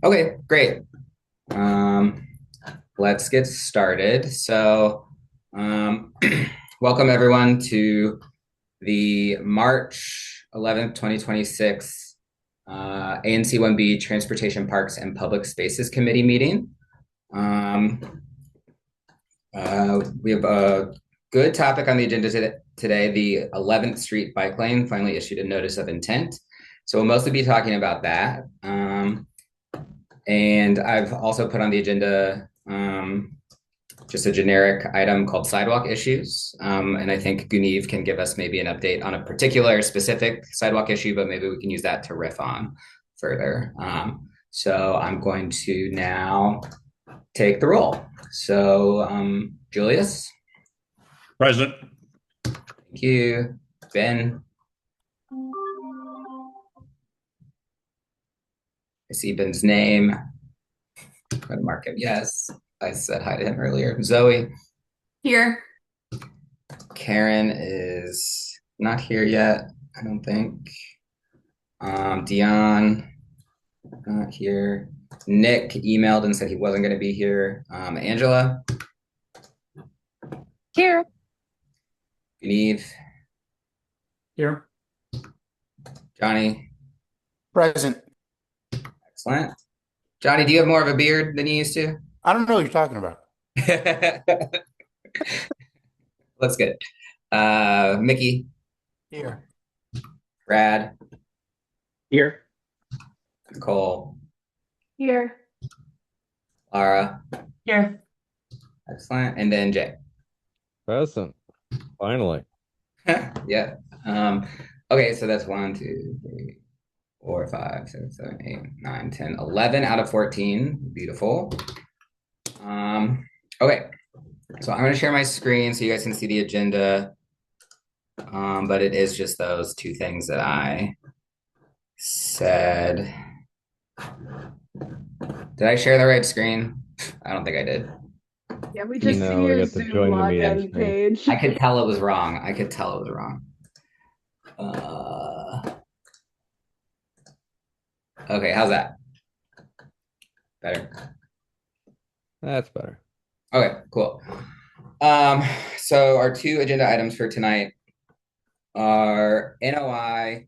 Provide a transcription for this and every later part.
Okay, great. Um, let's get started. Welcome everyone to the March 11th, 2026 ANC 1B Transportation Parks and Public Spaces Committee meeting. We have a good topic on the agenda today. The 11th Street bike lane finally issued a notice of intent. So we'll mostly be talking about that. And I've also put on the agenda just a generic item called sidewalk issues. And I think Guneev can give us maybe an update on a particular specific sidewalk issue, but maybe we can use that to riff on further. So I'm going to now take the roll. So Julius. Present. Thank you. Ben. I see Ben's name. I'm going to mark him yes. I said hi to him earlier. Zoe. Here. Karen is not here yet, I don't think. Dion, not here. Nick emailed and said he wasn't going to be here. Angela. Here. Guneev. Here. Johnny. Present. Excellent. Johnny, do you have more of a beard than you used to? I don't know what you're talking about. That's good. Mickey. Here. Brad. Here. Nicole. Here. Laura. Here. Excellent. And then Jay. Present. Finally. Yeah. Okay, so that's 1, 2, 3, 4, 5, 6, 7, 8, 9, 10, 11 out of 14. Beautiful. Okay, so I'm going to share my screen so you guys can see the agenda. But it is just those two things that I said. Did I share the right screen? I don't think I did. Yeah, we just No, see we your got to Zoom join the meeting login screen. page. I could tell it was wrong. Okay, how's that? Better? That's better. Okay, cool. So our two agenda items for tonight are NOI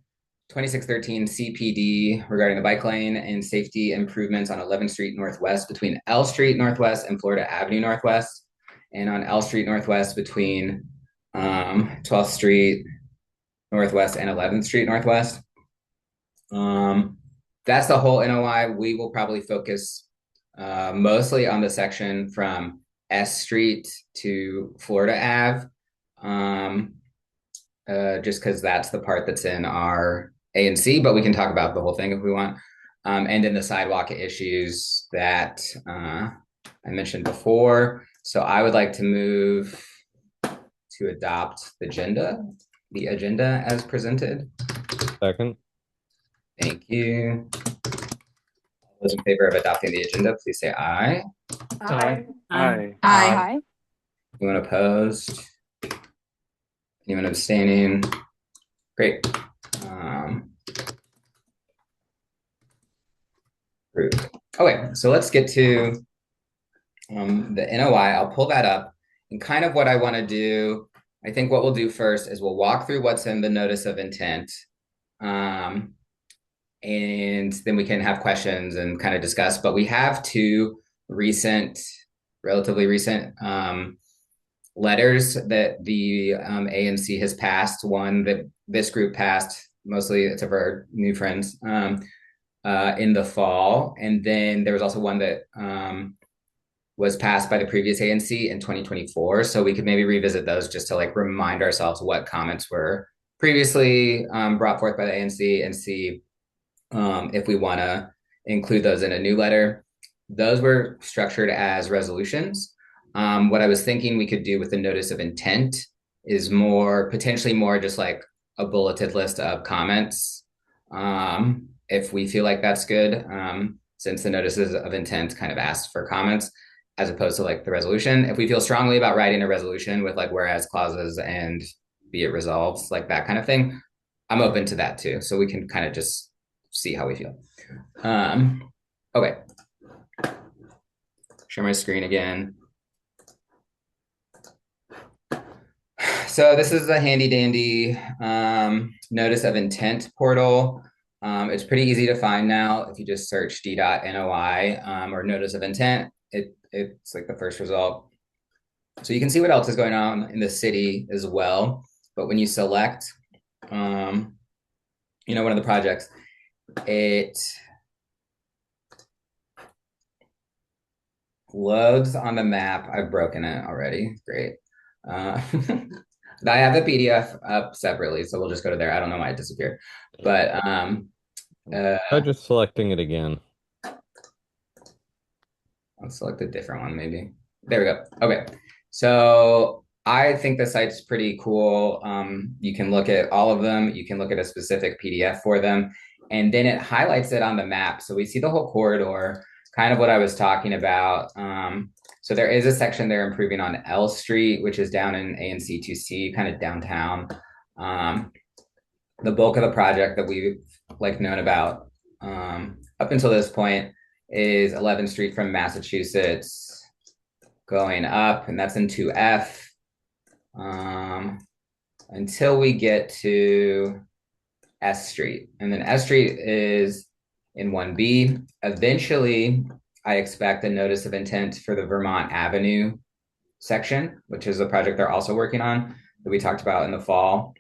2613 CPD regarding the bike lane and safety improvements on 11th Street Northwest between L Street Northwest and Florida Avenue Northwest, and on L Street Northwest between 12th Street Northwest and 11th Street Northwest. That's the whole NOI. We will probably focus mostly on the section from S Street to Florida Ave, just because that's the part that's in our ANC, but we can talk about the whole thing if we want. And then the sidewalk issues that I mentioned before. So I would like to move to adopt the agenda as presented. Second. Thank you. All those in favor of adopting the agenda, please say aye. Aye. Aye. Aye. Anyone opposed? Anyone abstaining? Great. Approved. Okay, so let's get to the NOI. I'll pull that up. And kind of what I want to do, I think what we'll do first is we'll walk through what's in the notice of intent. And then we can have questions and kind of discuss. But we have two relatively recent letters that the ANC has passed. One that this group passed, mostly it's of our new friends, in the fall. And then there was also one that was passed by the previous ANC in 2024. So we could maybe revisit those just to like remind ourselves what comments were previously brought forth by the ANC and see if we want to include those in a new letter. Those were structured as resolutions. What I was thinking we could do with the notice of intent is potentially more just like a bulleted list of comments, if we feel like that's good, since the notices of intent kind of asked for comments as opposed to like the resolution. If we feel strongly about writing a resolution with like whereas clauses and be it resolved, like that kind of thing, I'm open to that too. So we can kind of just see how we feel. Okay. Share my screen again. So this is a handy dandy notice of intent portal. It's pretty easy to find now. If you just search d.noi or notice of intent, it's like the first result. So you can see what else is going on in the city as well. But when you select, one of the projects, it loads on the map. I've broken it already. Great. I have the PDF up separately, so we'll just go to there. I don't know why it disappeared, but Try just selecting it again. I'll select a different one maybe. There we go. Okay, so I think the site's pretty cool. You can look at all of them. You can look at a specific PDF for them, and then it highlights it on the map. So we see the whole corridor, kind of what I was talking about. So there is a section there improving on L Street, which is down in ANC 2C, kind of downtown. The bulk of the project that we've known about up until this point is 11th Street from Massachusetts going up, and that's in 2F until we get to S Street. And then S Street is in 1B. Eventually, I expect a notice of intent for the Vermont Avenue section, which is a project they're also working on that we talked about in the fall.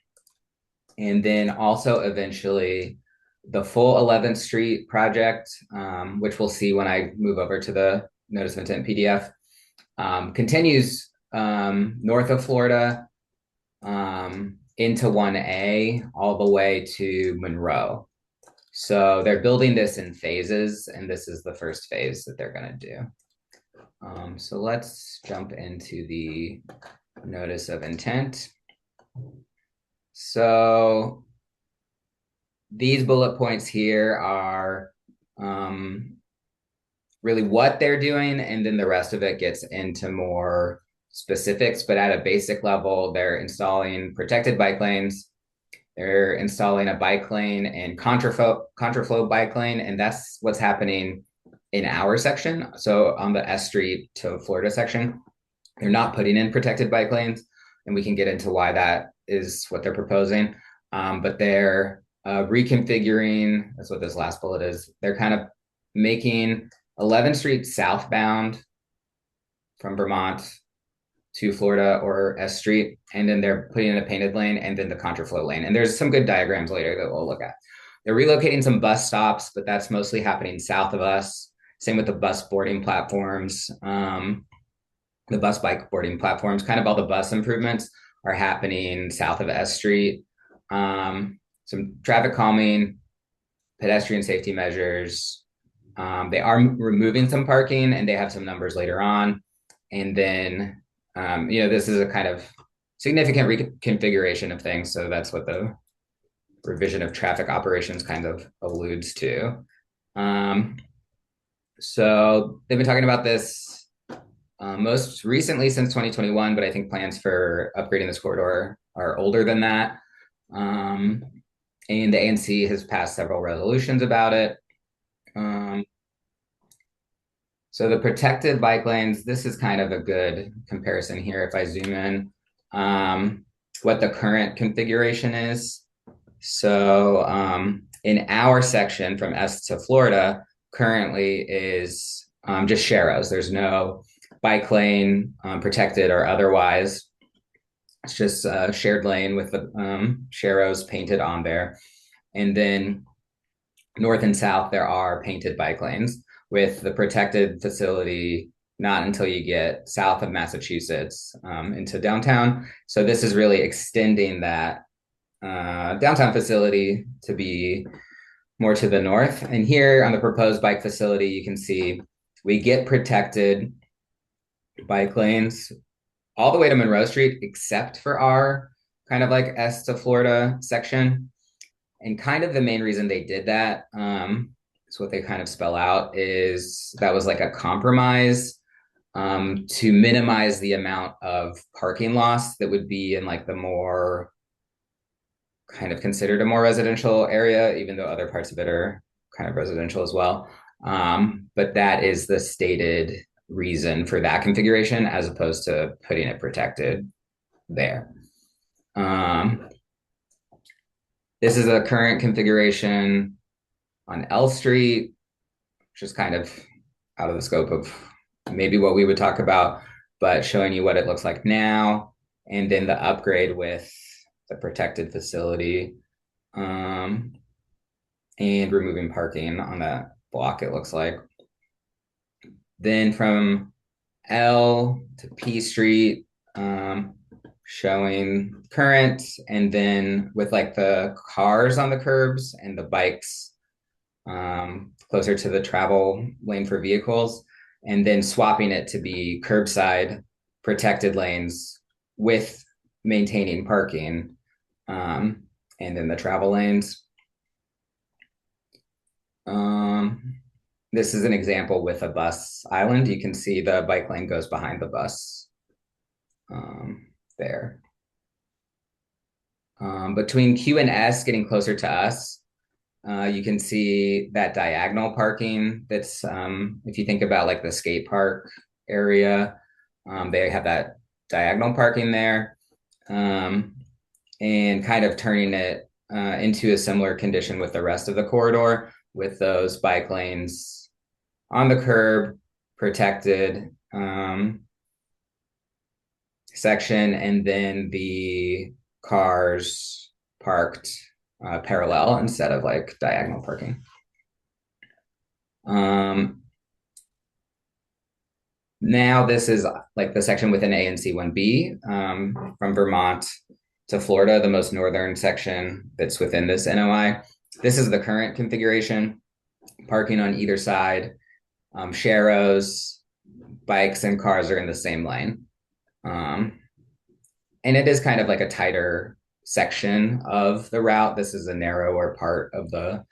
And then also eventually the full 11th Street project, which we'll see when I move over to the notice of intent PDF, continues north of Florida into 1A all the way to Monroe. So they're building this in phases, and this is the first phase that they're going to do. So let's jump into the notice of intent. So these bullet points here are really what they're doing, and then the rest of it gets into more specifics. But at a basic level, they're installing protected bike lanes. They're installing a bike lane and contraflow bike lane, and that's what's happening in our section. So on the S Street to Florida section, they're not putting in protected bike lanes, and we can get into why that is what they're proposing. But they're reconfiguring, that's what this last bullet is. They're kind of making 11th Street southbound from Vermont to Florida or S Street, and then they're putting in a painted lane and then the contraflow lane. And there's some good diagrams later that we'll look at. They're relocating some bus stops, but that's mostly happening south of us. Same with the bus boarding platforms, the bus bike boarding platforms. Kind of all the bus improvements are happening south of S Street. Some traffic calming, pedestrian safety measures. They are removing some parking, and they have some numbers later on. And then this is a kind of significant reconfiguration of things. So that's what the revision of traffic operations kind of alludes to. So they've been talking about this most recently since 2021, but I think plans for upgrading this corridor are older than that. And the ANC has passed several resolutions about it. So the protected bike lanes, this is kind of a good comparison here if I zoom in, what the current configuration is. So in our section from S to Florida currently is just sharrows. There's no bike lane, protected or otherwise. It's just a shared lane with the sharrows painted on there. And then north and south, there are painted bike lanes, with the protected facility not until you get south of Massachusetts into downtown. So this is really extending that downtown facility to be more to the north. And here on the proposed bike facility, you can see we get protected bike lanes all the way to Monroe Street, except for our kind of like S to Florida section. And kind of the main reason they did that, so what they kind of spell out is that was like a compromise to minimize the amount of parking loss that would be in like the more kind of considered a more residential area, even though other parts of it are kind of residential as well. But that is the stated reason for that configuration as opposed to putting it protected there. This is a current configuration on L Street, which is kind of out of the scope of maybe what we would talk about, but showing you what it looks like now, and then the upgrade with the protected facility, and removing parking on that block, it looks like. Then from L to P Street, showing current, and then with like the cars on the curbs and the bikes closer to the travel lane for vehicles, and then swapping it to be curbside protected lanes with maintaining parking, and then the travel lanes. This is an example with a bus island. You can see the bike lane goes behind the bus there. Between Q and S, getting closer to us, you can see that diagonal parking that's, if you think about like the skate park area, they have that diagonal parking there, and kind of turning it into a similar condition with the rest of the corridor with those bike lanes on the curb, protected section, and then the cars parked parallel instead of like diagonal parking. Now this is like the section within ANC 1B, from Vermont to Florida, the most northern section that's within this NOI. This is the current configuration, parking on either side. Sharrows, bikes, and cars are in the same lane. And it is kind of like a tighter section of the route. This is a narrower part of the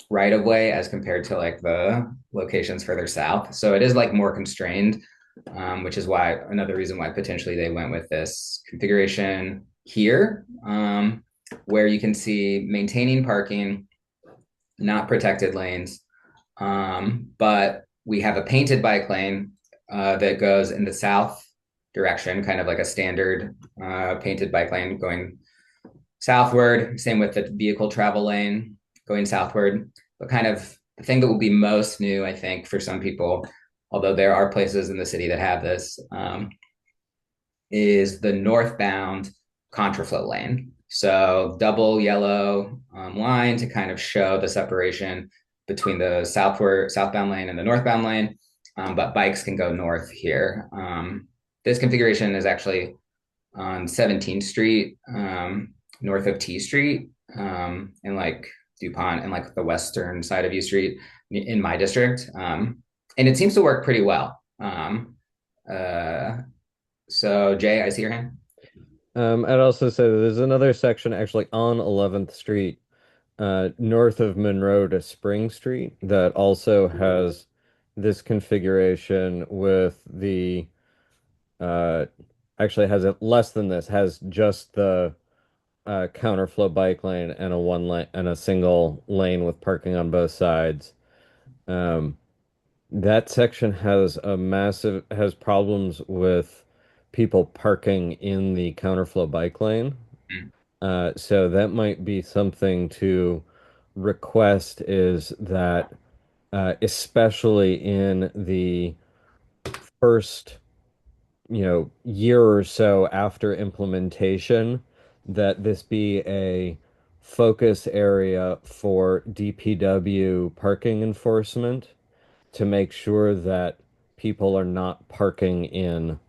right of way as compared to like the locations further south. So it is like more constrained, which is why another reason why potentially they went with this configuration here, where you can see maintaining parking, not protected lanes, but we have a painted bike lane that goes in the south direction, kind of like a standard painted bike lane going southward. Same with the vehicle travel lane going southward. But kind of the thing that will be most new, I think, for some people, although there are places in the city that have this, is the northbound contraflow lane. So double yellow line to kind of show the separation between the southbound lane and the northbound lane, but bikes can go north here. This configuration is actually on 17th Street, north of T Street, and like DuPont and like the western side of U Street in my district. And it seems to work pretty well. So Jay, I see your hand. I'd also say that there's another section actually on 11th Street, north of Monroe to Spring Street, that also has this configuration with the uh, actually has it less than this, has just the counterflow bike lane and a one lane and a single lane with parking on both sides. Um, that section has problems with people parking in the counterflow bike lane. Mm. So that might be something to request, is that especially in the first, year or so after implementation, that this be a focus area for DPW parking enforcement to make sure that people are not parking in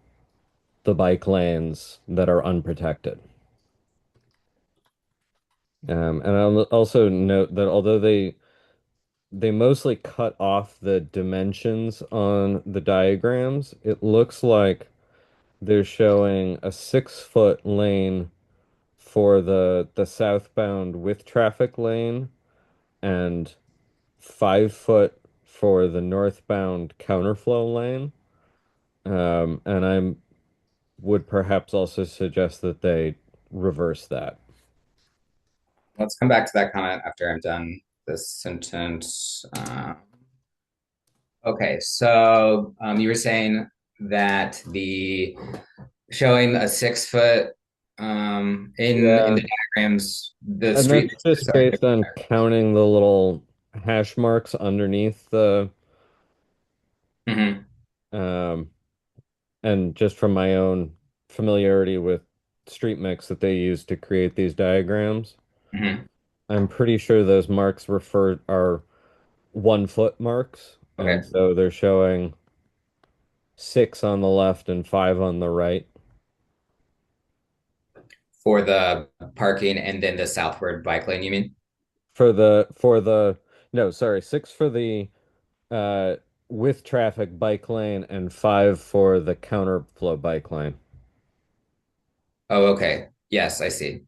the bike lanes that are unprotected. And I'll also note that although they mostly cut off the dimensions on the diagrams, it looks like they're showing a 6-foot lane for the southbound with traffic lane and 5 foot for the northbound counterflow lane. And I would perhaps also suggest that they reverse that. Let's come back to that comment after I'm done this sentence. Okay, so you were saying that the showing a 6 foot in the diagrams, the And street. that's just based on counting the little hash marks underneath the Mhm, um and just from my own familiarity with street mix that they use to create these diagrams, mhm. I'm pretty sure those marks are 1 foot marks, and Okay, so they're showing 6 on the left and 5 on the right. for the parking and then the southward bike lane, you mean? For the no, sorry, 6 for the uh with traffic bike lane and 5 for the counterflow bike lane. Oh, okay. Yes, I see.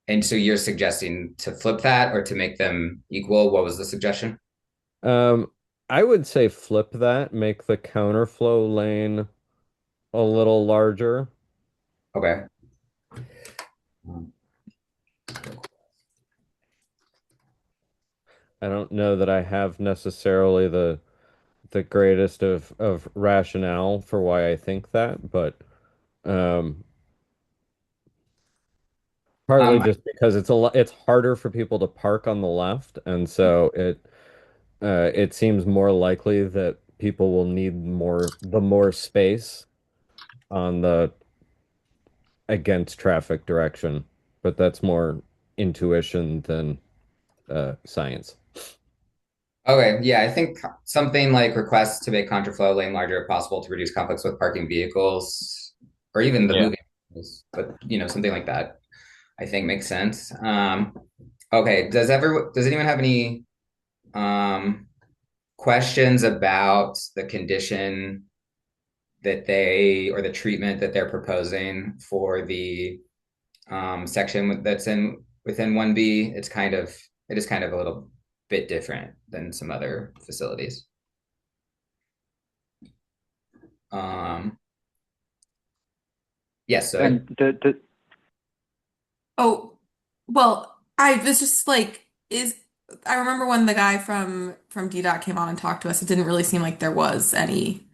And so you're suggesting to flip that or to make them equal? What was the suggestion? Um, I would say flip that, make the counterflow lane a little larger. Okay. I don't know that I have necessarily the greatest of rationale for why I think that, but um partly Um, just because it's harder for people to park on the left, and so it seems more likely that people will need more space on the against traffic direction, but that's more intuition than science. okay, yeah, I think something like requests to make contraflow lane larger if possible to reduce conflicts with parking vehicles or even the Yeah. moving vehicles, but something like that I think makes sense. Okay, does anyone have any um, questions about the condition that they or the treatment that they're proposing for the section that's in within 1B? It is kind of a little bit different than some other facilities. Yes, so And the Oh, well, I was just like, I remember when the guy from DDOT came on and talked to us, it didn't really seem like there was any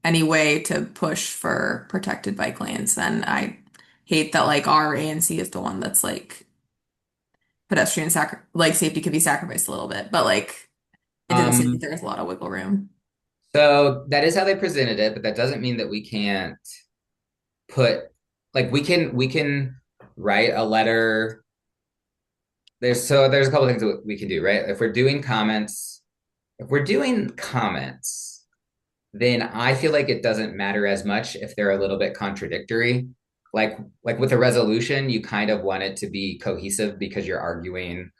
way to push for protected bike lanes. And I hate that like our ANC is the one that's like like safety could be sacrificed a little bit, but like it didn't seem like um, there was a lot of wiggle room. so that is how they presented it, but that doesn't mean that we can't put like we can write a letter. There's a couple things that we can do, right? If we're doing comments, then I feel like it doesn't matter as much if they're a little bit contradictory. Like with a resolution, you kind of want it to be cohesive because you're arguing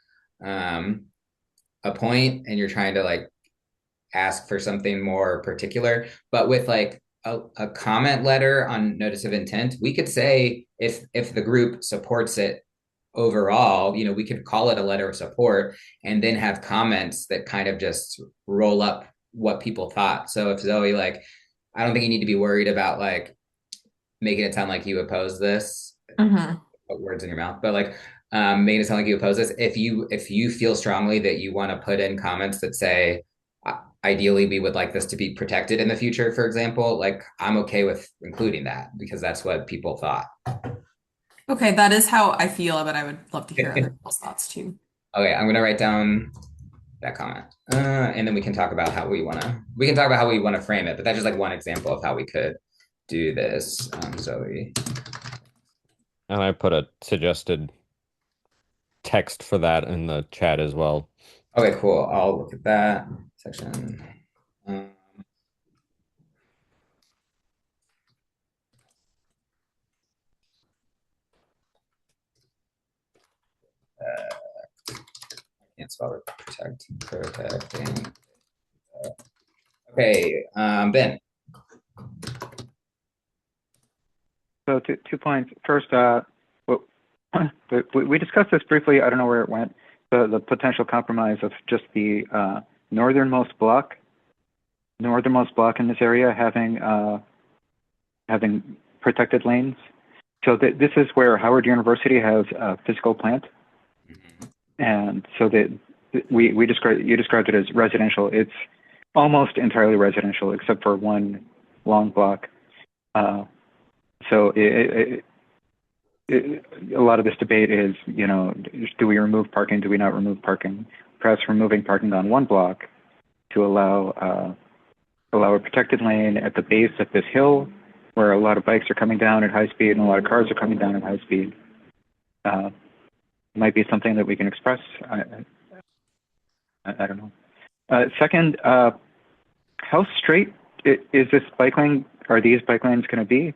um, a point and you're trying to like ask for something more particular. But with like a comment letter on notice of intent, we could say if the group supports it overall, we could call it a letter of support and then have comments that kind of just roll up what people thought. So if Zoe, like, I don't think you need to be worried about like making it sound like you oppose this, Hmm. put words in your mouth, but like making it sound like you oppose this. If you feel strongly that you want to put in comments that say, ideally we would like this to be protected in the future, for example, like I'm okay with including that because that's what people thought. Okay, that is how I feel, but I would love to hear other Okay, people's thoughts too. I'm gonna write down that comment. And then we can talk about how we can talk about how we want to frame it, but that's just like one example of how we could do this. Zoe. And I put a suggested text for that in the chat as well. Okay, cool. I'll look at that section. Um, can't spell it. Protecting. Okay, Ben. So two points. First, we discussed this briefly. I don't know where it went. The potential compromise of just the northernmost block in this area having protected lanes. So this is where Howard University has a physical plant. and so that you described it as residential. It's almost entirely residential except for one long block. So a lot of this debate is, do we remove parking? Do we not remove parking? Perhaps removing parking on one block to allow a protected lane at the base of this hill where a lot of bikes are coming down at high speed and a lot of cars are coming down at high speed. Might be something that we can express. I don't know. Second, how straight is this bike lane? Are these bike lanes going to be?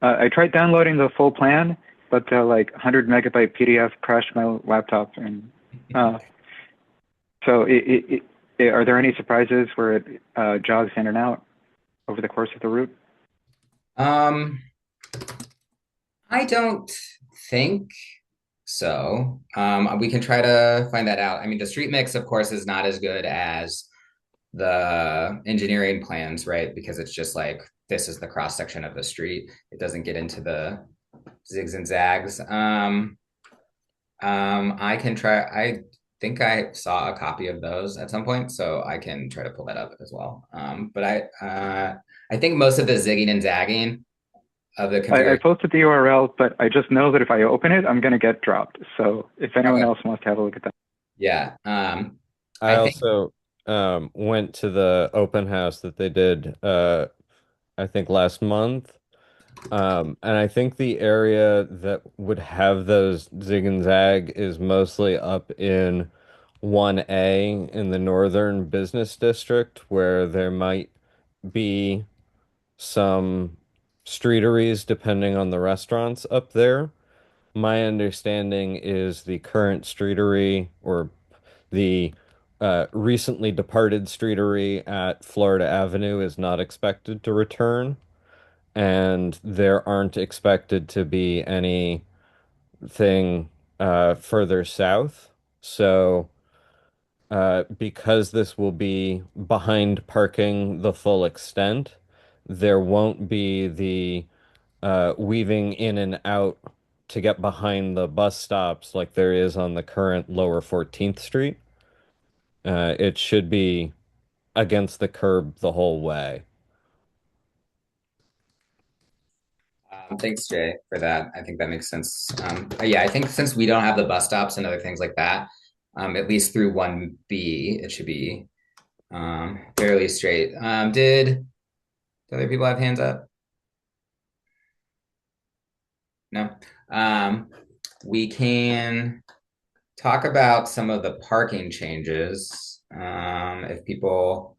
I tried downloading the full plan, but the 100 megabyte PDF crashed my laptop. And so, are there any surprises where it jogs in and out over the course of the route? I don't think so. We can try to find that out. I mean, the street mix, of course, is not as good as the engineering plans, right? Because it's just like, this is the cross section of the street. It doesn't get into the zigs and zags. I can try. I think I saw a copy of those at some point, so I can try to pull that up as well. But I think most of the zigging and zagging of the I configuration. posted the URL, but I just know that if I open it, I'm going to get dropped. So if anyone else wants to have a look at that. Yeah. I think also went to the open house that they did I think last month. And I think the area that would have those zig and zag is mostly up in 1A in the northern business district, where there might be some streeteries depending on the restaurants up there. My understanding is the current streetery, or the recently departed streetery at Florida Avenue, is not expected to return, and there aren't expected to be anything further south. So, because this will be behind parking the full extent, there won't be the weaving in and out to get behind the bus stops like there is on the current lower 14th Street. It should be against the curb the whole way. Thanks, Jay, for that. I think that makes sense. Yeah, I think since we don't have the bus stops and other things like that, at least through 1B, it should be fairly straight. Did other people have hands up? No. We can talk about some of the parking changes if people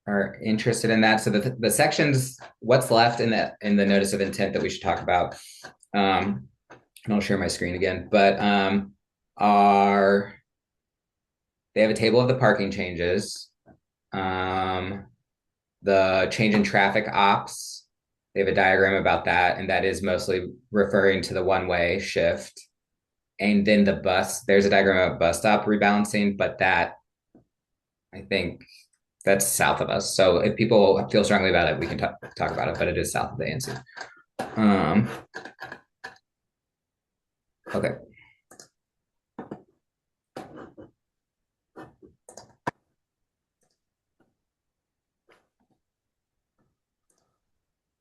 are interested in that. So the sections, what's left in the notice of intent that we should talk about, and I'll share my screen again, but they have a table of the parking changes, the change in traffic ops. They have a diagram about that, and that is mostly referring to the one-way shift. And then the bus, there's a diagram of bus stop rebalancing, but that, I think, that's south of us. So if people feel strongly about it, we can talk about it, but it is south of the ANC. Okay.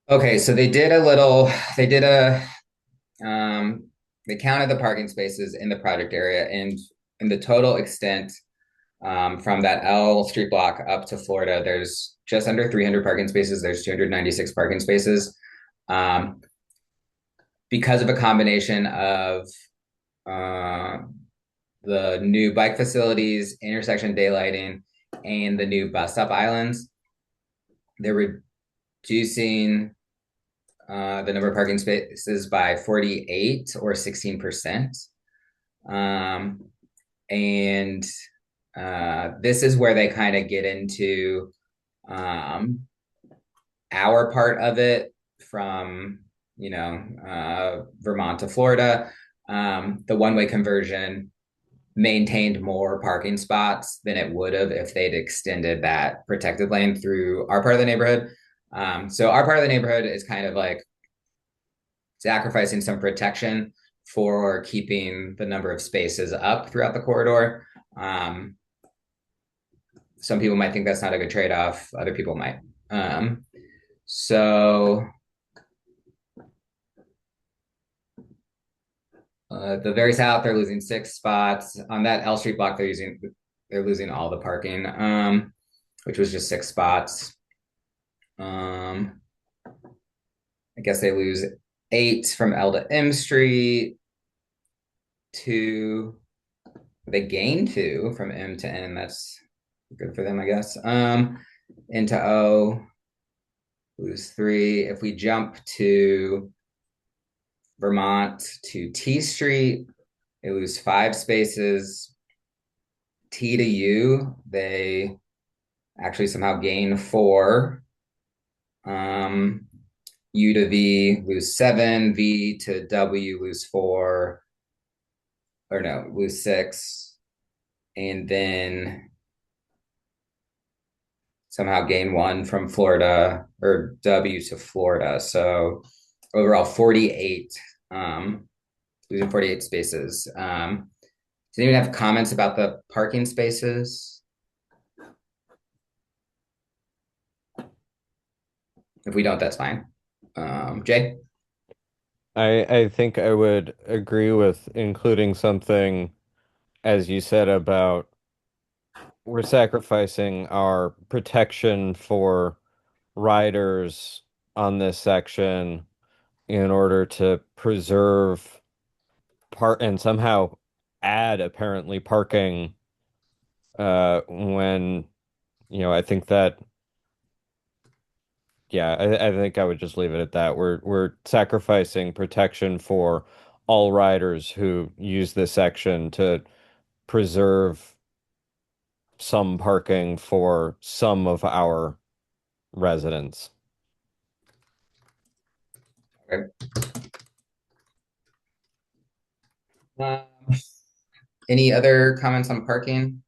Okay, so they counted the parking spaces in the project area, and in the total extent from that L street block up to Florida, there's just under 300 parking spaces. There's 296 parking spaces. Because of a combination of the new bike facilities, intersection daylighting, and the new bus stop islands, they're reducing the number of parking spaces by 48 or 16%. And this is where they kind of get into our part of it from, Vermont to Florida. The one-way conversion maintained more parking spots than it would have if they'd extended that protected lane through our part of the neighborhood. So our part of the neighborhood is kind of like sacrificing some protection for keeping the number of spaces up throughout the corridor. Some people might think that's not a good trade-off. Other people might. So the very south, they're losing 6 spots. On that L Street block, they're losing all the parking, which was just 6 spots. I guess they lose 8 from L to M Street. 2. They gain 2 from M to N. That's good for them, I guess. Into O, lose 3. If we jump to Vermont to T Street, they lose 5 spaces. T to U, they actually somehow gain 4. U to V, lose 7. V to W, lose 4. Or no, lose 6. And then somehow gain 1 from Florida, or W to Florida. So overall 48, losing 48 spaces. Does anyone have comments about the parking spaces? If we don't, that's fine. Jay? I think I would agree with including something, as you said, about we're sacrificing our protection for riders on this section in order to preserve part and somehow add apparently parking when I think that yeah, I think I would just leave it at that. We're sacrificing protection for all riders who use this section to preserve some parking for some of our residents. Okay. Any other comments on parking?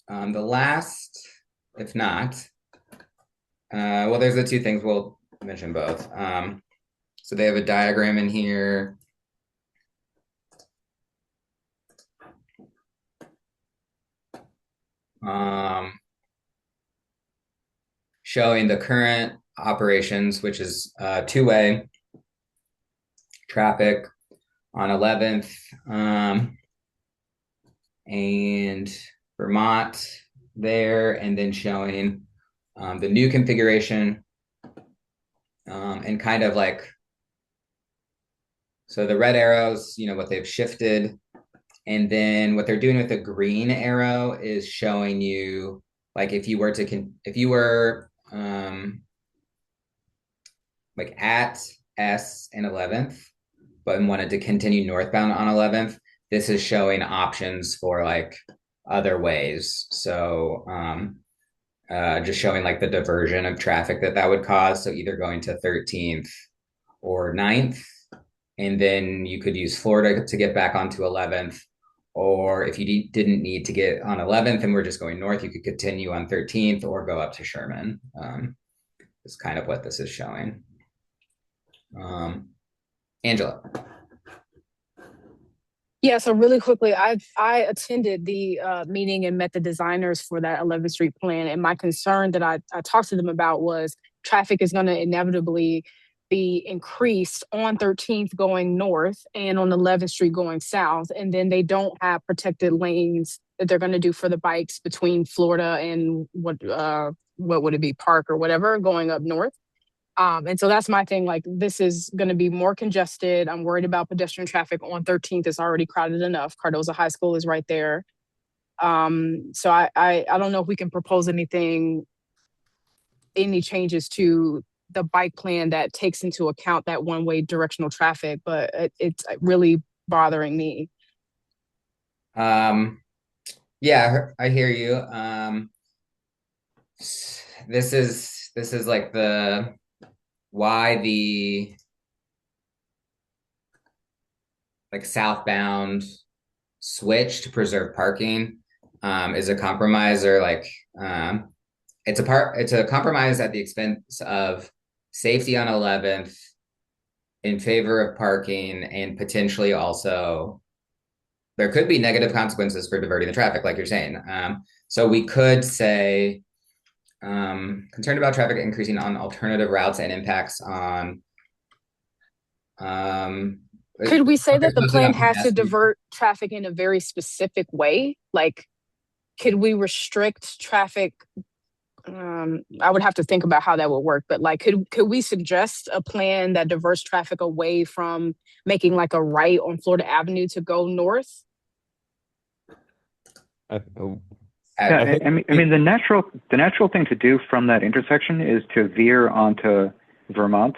The last, if not, well, there's the 2 things, we'll mention both. So they have a diagram in here. Showing the current operations, which is 2-way traffic on 11th, and Vermont there, and then showing the new configuration, and kind of like, so the red arrows, what they've shifted, and then what they're doing with the green arrow is showing you, like, if you were like at S and 11th, but wanted to continue northbound on 11th, this is showing options for like other ways. So just showing like the diversion of traffic that would cause. So either going to 13th or 9th, and then you could use Florida to get back onto 11th. Or if you didn't need to get on 11th and we're just going north, you could continue on 13th or go up to Sherman. Is kind of what this is showing. Angela. Yeah, so really quickly, I attended the meeting and met the designers for that 11th Street plan. And my concern that I talked to them about was traffic is going to inevitably be increased on 13th going north and on 11th Street going south. And then they don't have protected lanes that they're going to do for the bikes between Florida and what would it be, Park or whatever, going up north. And so that's my thing. Like, this is going to be more congested. I'm worried about pedestrian traffic on 13th. It's already crowded enough. Cardozo High School is right there. So I don't know if we can propose any changes to the bike plan that takes into account that one-way directional traffic, but it's really bothering me. Yeah, I hear you. This is like why the like southbound switch to preserve parking is a compromise, or like it's a compromise at the expense of safety on 11th, in favor of parking, and potentially also there could be negative consequences for diverting the traffic, like you're saying. So we could say concerned about traffic increasing on alternative routes and impacts on. Um, Could we say that the mostly plan on has to pedestrian. divert traffic in a very specific way? Like, could we restrict traffic? I would have to think about how that would work, but like, could we suggest a plan that diverts traffic away from making like a right on Florida Avenue to go north? Oh, Yeah, I think I mean the natural thing to do from that intersection is to veer onto Vermont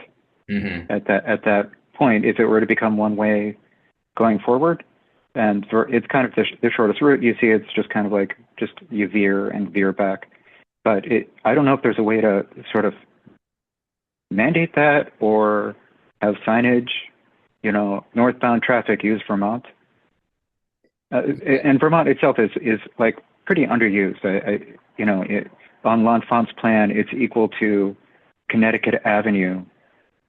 Mhm. at that point if it were to become one way going forward. And it's kind of the shortest route. You see, it's just kind of like just you veer and veer back. But I don't know if there's a way to sort of mandate that or have signage, northbound traffic use Vermont. And Vermont itself is like pretty underused. On L'Enfant's plan, it's equal to Connecticut Avenue,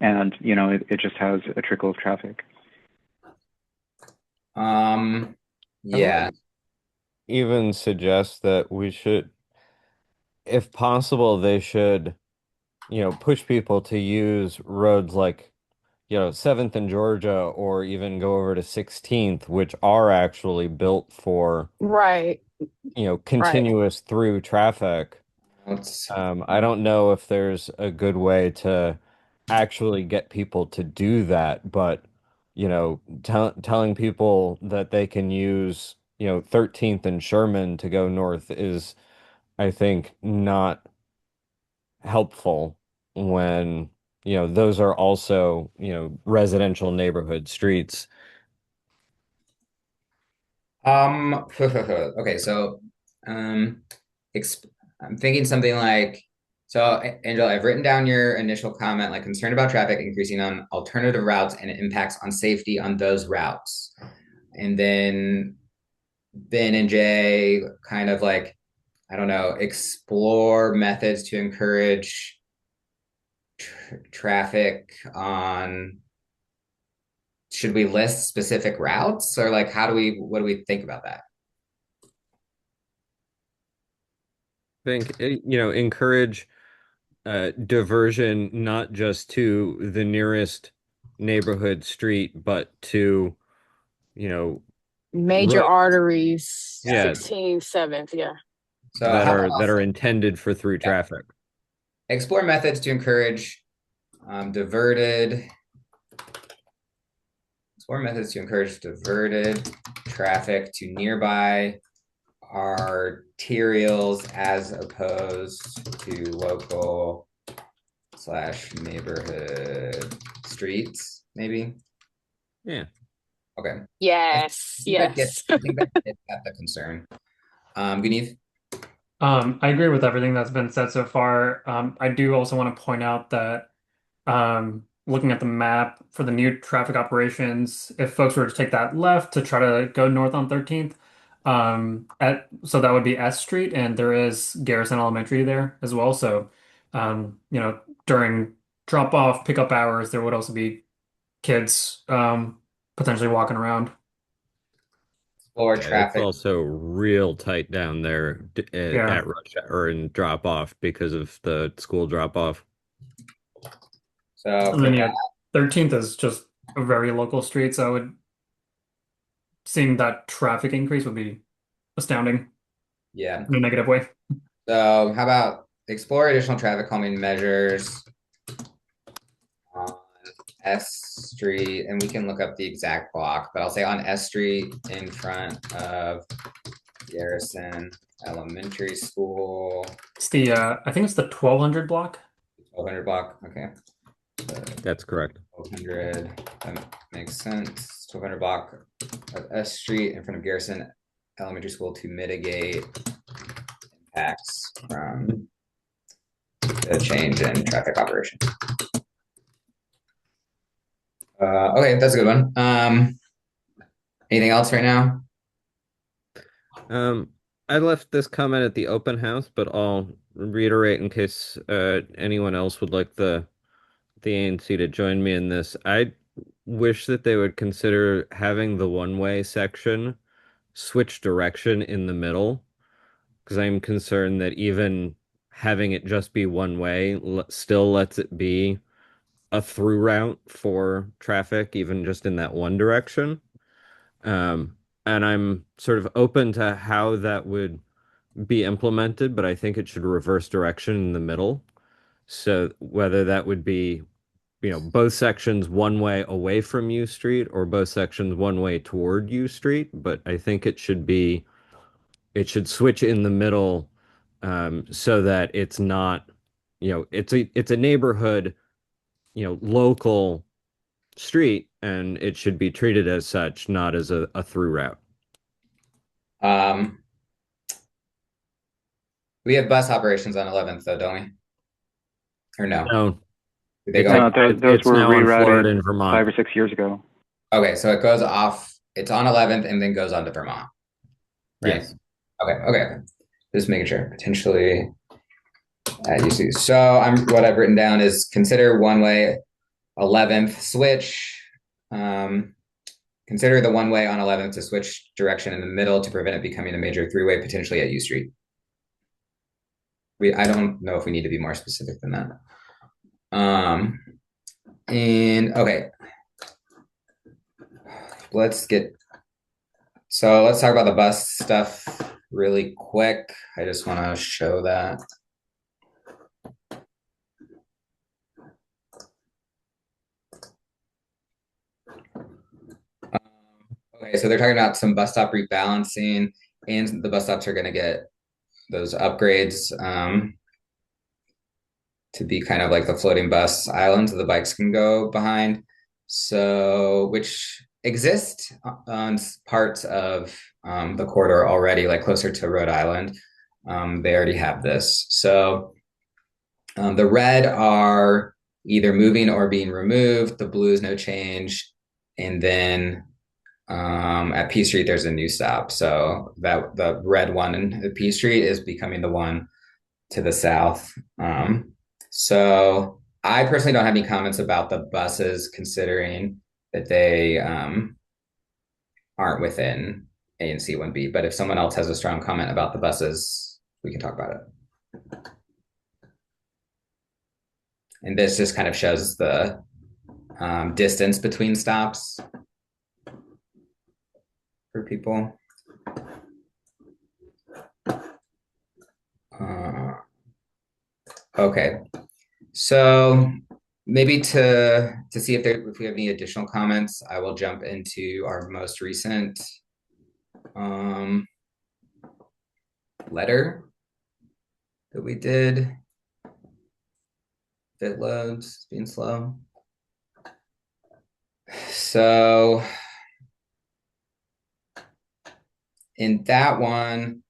and it just has a trickle of traffic. Um, I yeah. might even suggest that we should, if possible, they should, push people to use roads like, 7th and Georgia or even go over to 16th, which are actually built for, Right, right. continuous through traffic. Let's I don't know if there's a good way to actually get people to do that, but telling people that they can use, 13th and Sherman to go north is, I think, not helpful when, those are also, residential neighborhood streets. okay, so um exp I'm thinking something like so Angela, I've written down your initial comment like concerned about traffic increasing on alternative routes and impacts on safety on those routes. And then Ben and Jay kind of like, I don't know, explore methods to encourage traffic on should we list specific routes or like what do we think about that? Think, encourage diversion not just to the nearest neighborhood street, but to, you know, Major roads, arteries, Yeah. yeah, 16, 7th, yeah. So that how about are intended for through yeah, traffic. explore methods to encourage diverted explore methods to encourage diverted traffic to nearby arterials as opposed to local slash neighborhood streets, maybe. Yeah. Okay. Yes, yes. I think that gets at the concern. Guneeth? I agree with everything that's been said so far. I do also want to point out that looking at the map for the new traffic operations, if folks were to take that left to try to go north on 13th, so that would be S Street, and there is Garrison Elementary there as well. So, during drop off pickup hours, there would also be kids potentially walking around. Explore Yeah, it's traffic. also real tight down there Yeah. at rush hour and drop off because of the school drop off. So And put then that, yeah, 13th is just a very local street, so I would seeing that traffic increase would be astounding yeah. in a negative way. So how about explore additional traffic calming measures on S Street, and we can look up the exact block, but I'll say on S Street in front of Garrison Elementary School, It's the I think it's the 1200 block. 1200 block. Okay. That's correct. 1200, that makes sense. 1200 block of S Street in front of Garrison Elementary School to mitigate impacts from the change in traffic operations. Okay, that's a good one. Anything else right now? I left this comment at the open house, but I'll reiterate in case anyone else would like the the ANC to join me in this. I wish that they would consider having the one-way section switch direction in the middle, because I'm concerned that even having it just be one way still lets it be a through route for traffic, even just in that one direction. Um, and I'm sort of open to how that would be implemented, but I think it should reverse direction in the middle. So whether that would be, both sections one way away from U Street or both sections one way toward U Street, but I think it should switch in the middle, so that it's not, it's a neighborhood, local street, and it should be treated as such, not as a through route. Um, we have bus operations on 11th though, don't we? Or no? No, Do they it's go? No, those it's were now on Florida rerouted and Vermont. 5 or 6 years ago. Okay, so it goes off. It's on 11th and then goes on to Vermont, right? Yes. Okay. Just making sure. Potentially at UC. So what I've written down is consider one way 11th switch. Consider the one way on 11th to switch direction in the middle to prevent it becoming a major three-way potentially at U Street. I don't know if we need to be more specific than that. And okay, let's talk about the bus stuff really quick. I just want to show that. Okay, so they're talking about some bus stop rebalancing, and the bus stops are going to get those upgrades to be kind of like the floating bus islands that the bikes can go behind. So, which exist on parts of the corridor already, like closer to Rhode Island. They already have this. So the red are either moving or being removed. The blue is no change. And then at P Street, there's a new stop. So that the red one in P Street is becoming the one to the south. So I personally don't have any comments about the buses, considering that they aren't within ANC 1B. But if someone else has a strong comment about the buses, we can talk about it. And this just kind of shows the distance between stops for people. Okay, so maybe to see if we have any additional comments, I will jump into our most recent letter that we did. If it loads, it's being slow. So in that one,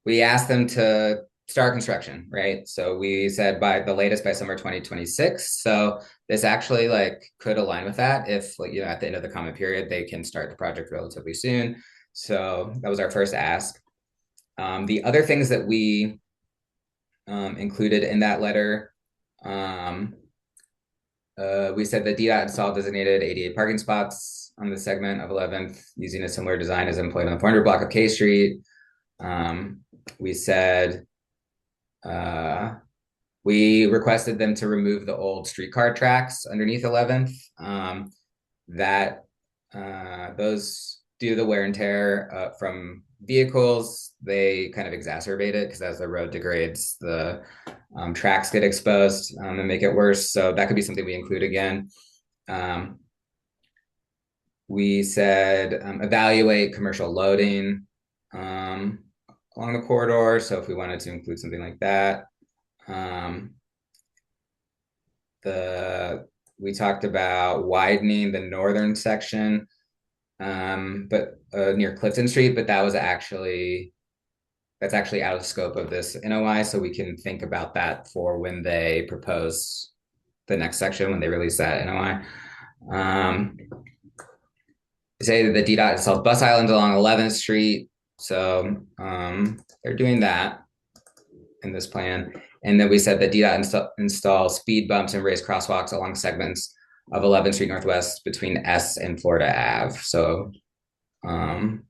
we asked them to start construction, right? So we said by the latest by summer 2026. So this actually could align with that if at the end of the comment period, they can start the project relatively soon. So that was our first ask. The other things that we included in that letter, we said that DDOT installed designated ADA parking spots on the segment of 11th using a similar design as employed on the 400 block of K Street. We said we requested them to remove the old streetcar tracks underneath 11th. That those, due to the wear and tear from vehicles, they kind of exacerbate it because as the road degrades, the tracks get exposed and make it worse. So that could be something we include again. We said evaluate commercial loading along the corridor. So if we wanted to include something like that. We talked about widening the northern section, but near Clifton Street, but that's actually out of scope of this NOI. So we can think about that for when they propose the next section, when they release that NOI. Say that the DDOT installs bus islands along 11th Street. So they're doing that in this plan. And then we said that DDOT install speed bumps and raised crosswalks along segments of 11th Street Northwest between S and Florida Ave. So, and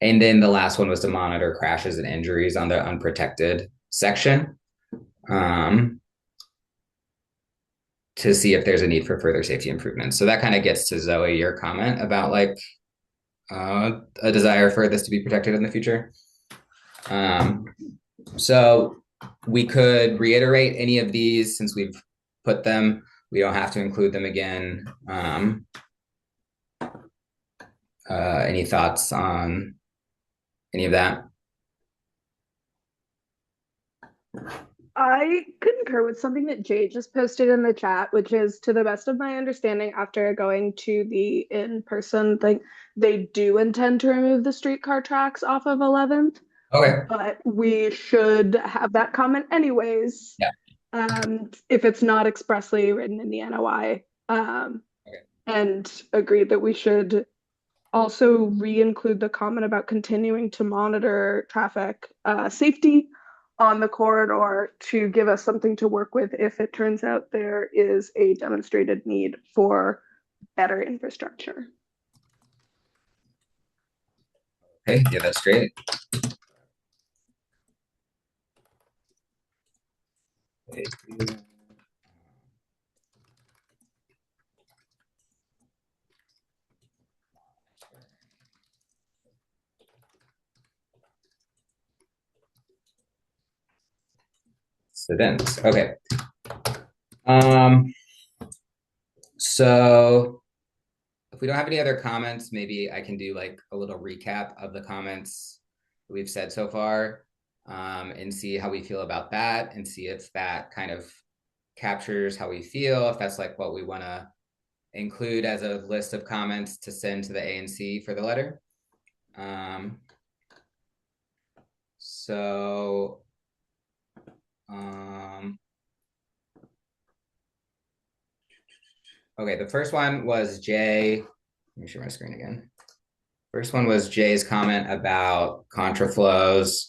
then the last one was to monitor crashes and injuries on the unprotected section, to see if there's a need for further safety improvements. So that kind of gets to Zoe, your comment about like a desire for this to be protected in the future. So we could reiterate any of these since we've put them. We don't have to include them again. Any thoughts on any of that? I concur with something that Jade just posted in the chat, which is, to the best of my understanding, after going to the in-person thing, they do intend to remove the streetcar tracks off of 11th, Okay. but we should have that comment anyways. Yeah. If it's not expressly written in the NOI. Okay. And agree that we should also re-include the comment about continuing to monitor traffic safety on the corridor to give us something to work with if it turns out there is a demonstrated need for better infrastructure. Okay, yeah, that's great. Incidents. Okay. So if we don't have any other comments, maybe I can do like a little recap of the comments we've said so far, and see how we feel about that, and see if that kind of captures how we feel, if that's like what we want to include as a list of comments to send to the ANC for the letter. So okay, the first one was Jay. Let me share my screen again. First one was Jay's comment about contraflows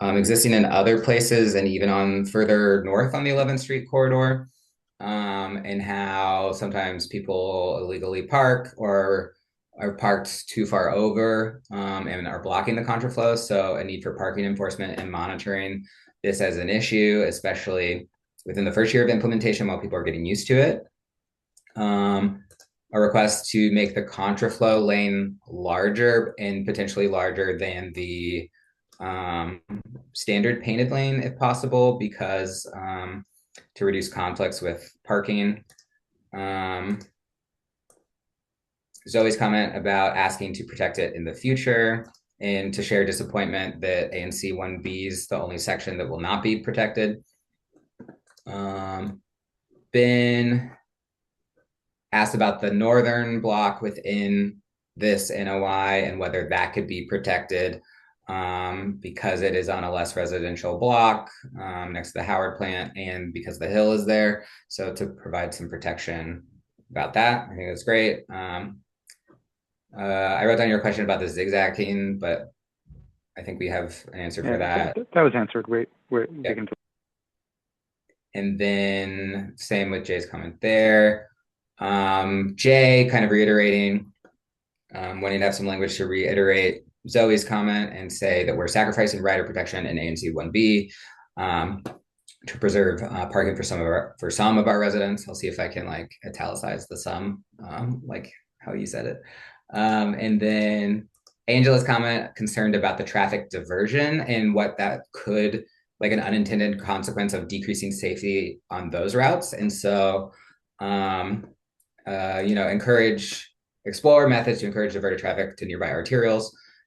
existing in other places and even on further north on the 11th Street corridor, and how sometimes people illegally park or are parked too far over, and are blocking the contraflow. So a need for parking enforcement and monitoring this as an issue, especially within the first year of implementation while people are getting used to it. A request to make the contraflow lane larger and potentially larger than the standard painted lane if possible, because to reduce conflicts with parking. Zoe's comment about asking to protect it in the future, and to share disappointment that ANC 1B is the only section that will not be protected. Ben asked about the northern block within this NOI and whether that could be protected, because it is on a less residential block next to the Howard plant, and because the hill is there. So to provide some protection about that, I think that's great. I wrote down your question about the zigzagging, but I think we have an answer for that. That was answered. Yeah. And then same with Jay's comment there. Jay kind of reiterating, wanting to have some language to reiterate Zoe's comment and say that we're sacrificing rider protection in ANC 1B to preserve parking for some of our residents. I'll see if I can like italicize the some, like how you said it. And then Angela's comment concerned about the traffic diversion and what that could, like an unintended consequence of decreasing safety on those routes. And so, explore methods to encourage diverted traffic to nearby arterials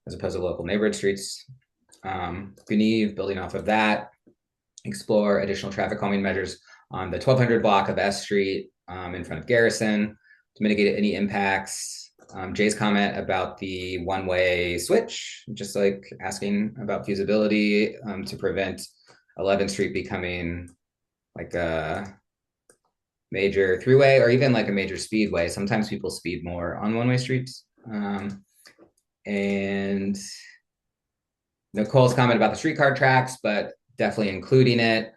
as opposed to local neighborhood streets. Guneev, building off of that, explore additional traffic calming measures on the 1200 block of S Street in front of Garrison to mitigate any impacts. Jay's comment about the one-way switch, just like asking about feasibility to prevent 11th Street becoming like a major throughway or even like a major speedway. Sometimes people speed more on one-way streets. And Nicole's comment about the streetcar tracks, but definitely including it,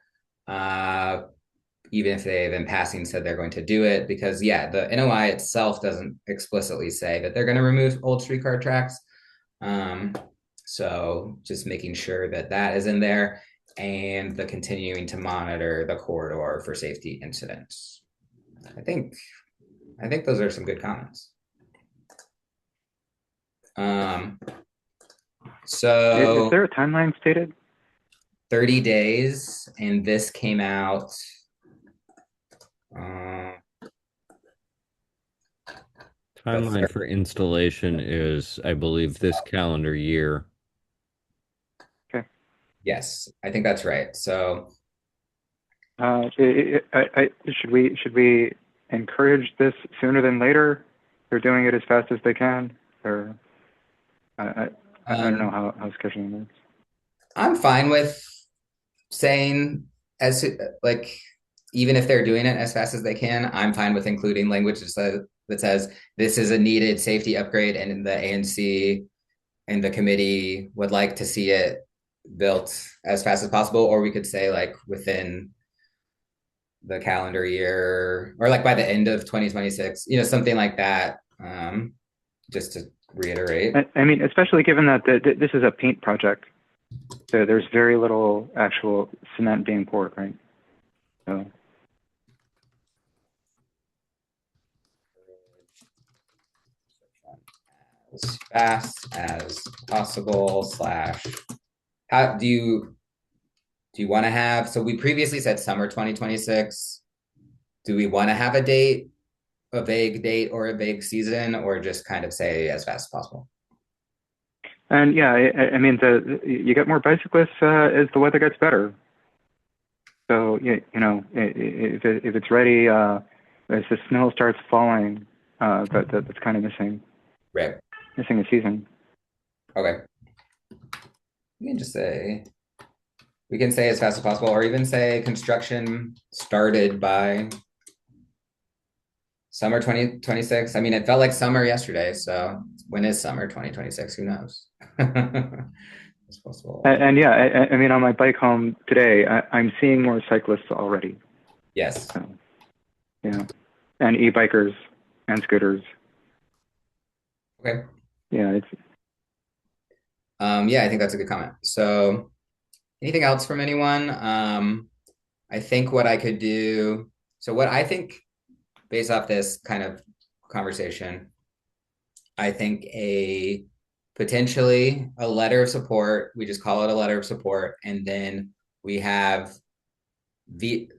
even if they've in passing said they're going to do it, because yeah, the NOI itself doesn't explicitly say that they're going to remove old streetcar tracks. So just making sure that that is in there, and the continuing to monitor the corridor for safety incidents. I think those are some good comments. So Is there a timeline stated? 30 days, and this came out Timeline for installation is, I believe, this calendar year. Okay. yes, I think that's right. So Should we encourage this sooner than later? They're doing it as fast as they can, or I don't know how scheduling works. I'm fine with saying as like, even if they're doing it as fast as they can, I'm fine with including language that says this is a needed safety upgrade, and the ANC and the committee would like to see it built as fast as possible. Or we could say like within the calendar year, or like by the end of 2026, something like that. Just to reiterate. I mean, especially given that this is a paint project, so there's very little actual cement being poured, right? So. As fast as possible slash, how do you want to have, so we previously said summer 2026. Do we want to have a date, a vague date or a vague season, or just kind of say as fast as possible? And yeah, I mean, you get more bicyclists as the weather gets better. So if it's ready, as the snow starts falling, that's kind of missing. Right. Missing a season. Okay. We can say as fast as possible, or even say construction started by summer 2026. I mean, it felt like summer yesterday. So when is summer 2026? Who knows? It's possible. And yeah, I mean, on my bike home today, I'm seeing more cyclists already. Yes. So, yeah, and e-bikers and scooters. Okay. Yeah, it's. Yeah, I think that's a good comment. So, anything else from anyone? I think what I could do. So, what I think, based off this kind of conversation, I think potentially a letter of support. We just call it a letter of support, and then we have the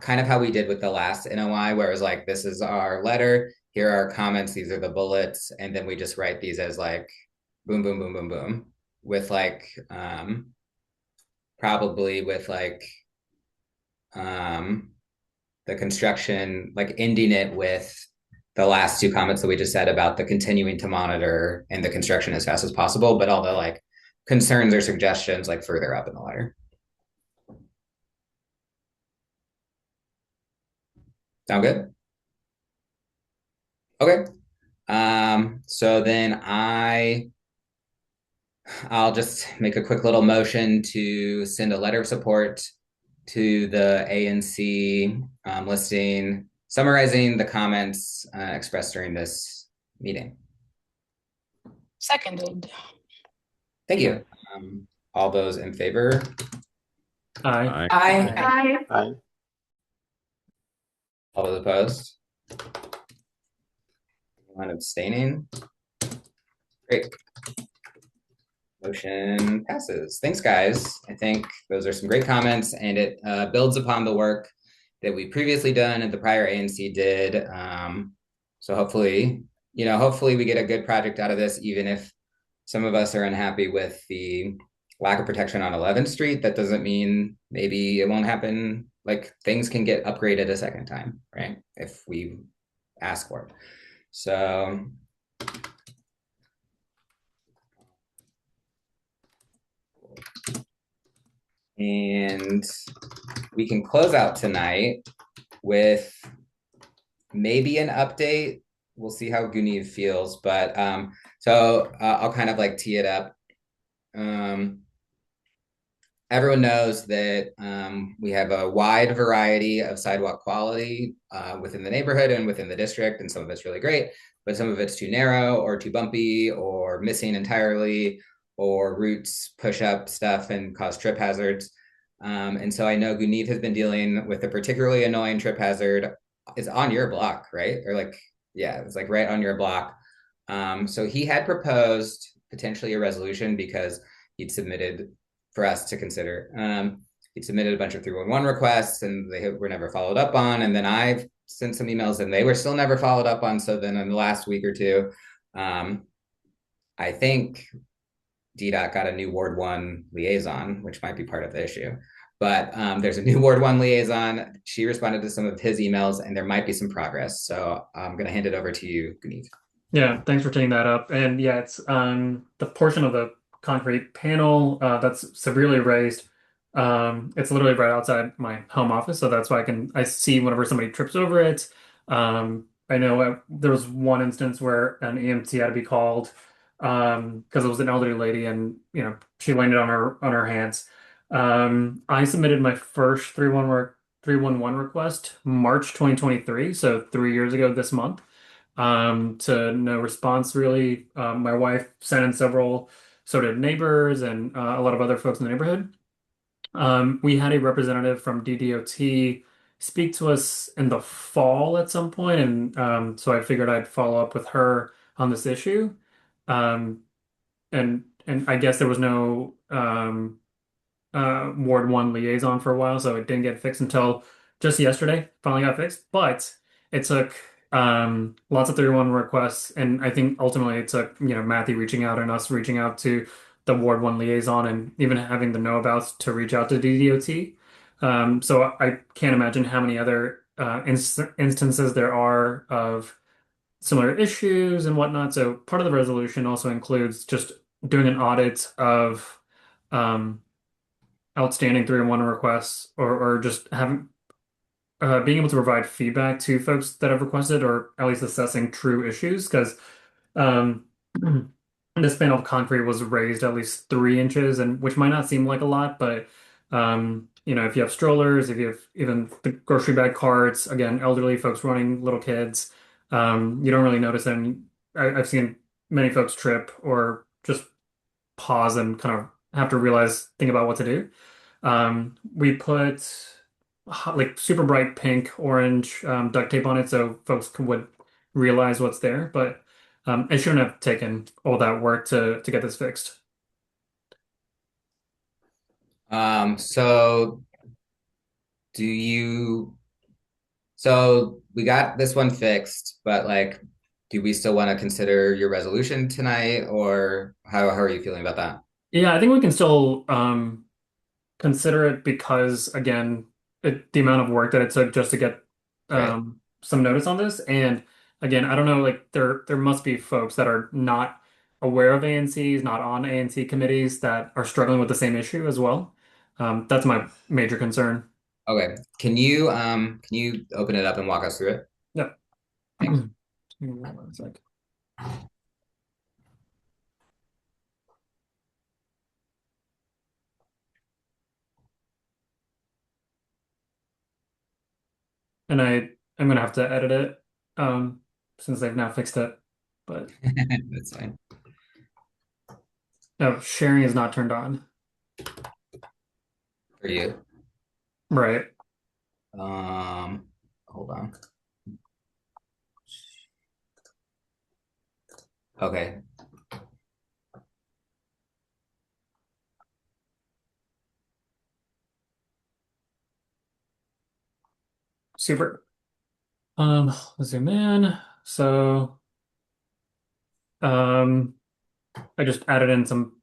kind of how we did with the last NOI, where it was like, this is our letter, here are our comments, these are the bullets, and then we just write these as like boom, boom, boom, boom, boom, with like probably with like the construction, like ending it with the last two comments that we just said about the continuing to monitor and the construction as fast as possible, but all the like concerns or suggestions like further up in the letter. Sound good? Okay. So then I'll just make a quick little motion to send a letter of support to the ANC listing, summarizing the comments expressed during this meeting. Seconded. Thank you. All those in favor? Aye. Aye. All those opposed? Anyone abstaining? Great. Motion passes. Thanks, guys. I think those are some great comments, and it builds upon the work that we previously done and the prior ANC did. So hopefully we get a good project out of this, even if some of us are unhappy with the lack of protection on 11th Street. That doesn't mean maybe it won't happen. Like, things can get upgraded a second time, right? If we ask for it. So and we can close out tonight with maybe an update. We'll see how Guneev feels, but so I'll kind of like tee it up. everyone knows that we have a wide variety of sidewalk quality within the neighborhood and within the district, and some of it's really great, but some of it's too narrow or too bumpy or missing entirely, or roots push up stuff and cause trip hazards. And so I know Gunit has been dealing with a particularly annoying trip hazard. Is on your block, right? Or like, yeah, it's like right on your block. So he had proposed potentially a resolution because he'd submitted for us to consider. He submitted a bunch of 311 requests and they were never followed up on. And then I've sent some emails and they were still never followed up on. So then in the last week or two, I think DDOT got a new Ward 1 liaison, which might be part of the issue. But there's a new Ward 1 liaison. She responded to some of his emails and there might be some progress. So I'm going to hand it over to you, Guneet. Yeah, thanks for taking that up. And yeah, it's the portion of the concrete panel that's severely raised. It's literally right outside my home office, so that's why I see whenever somebody trips over it. I know there was one instance where an EMT had to be called because it was an elderly lady, and she landed on her hands. I submitted my first 311 request March 2023, so 3 years ago this month, to no response really. My wife sent in several, so did neighbors and a lot of other folks in the neighborhood. We had a representative from DDOT speak to us in the fall at some point, and so I figured I'd follow up with her on this issue. Um, and I guess there was no Ward 1 liaison for a while, so it didn't get fixed until just yesterday. Finally got fixed, but it took lots of 31 requests, and I think ultimately it took Matthew reaching out and us reaching out to the Ward 1 liaison, and even having the know abouts to reach out to DDOT. So I can't imagine how many other instances there are of similar issues and whatnot. So part of the resolution also includes just doing an audit of um, outstanding 301 requests, or just having being able to provide feedback to folks that have requested, or at least assessing true issues, because um, this panel of concrete was raised at least 3 inches, and which might not seem like a lot, but if you have strollers, if you have even the grocery bag carts, again, elderly folks running, little kids, you don't really notice them. I've seen many folks trip or just pause and kind of have to think about what to do. We put like super bright pink, orange duct tape on it so folks would realize what's there, but it shouldn't have taken all that work to get this fixed. So do you, so we got this one fixed, but like, do we still want to consider your resolution tonight, or how are you feeling about that? Yeah, I think we can still consider it because, again, the amount of work that it took just to get Right. some notice on this. And again, I don't know, like there must be folks that are not aware of ANCs, not on ANC committees, that are struggling with the same issue as well. That's my major concern. Okay. Can you open it up and walk us through it? Yep. Thanks. One sec. And I'm gonna have to edit it since they've now fixed it. But That's fine. no, sharing is not turned on. For you. Right. Hold on. Okay. Super. Let's zoom in. So um I just added in some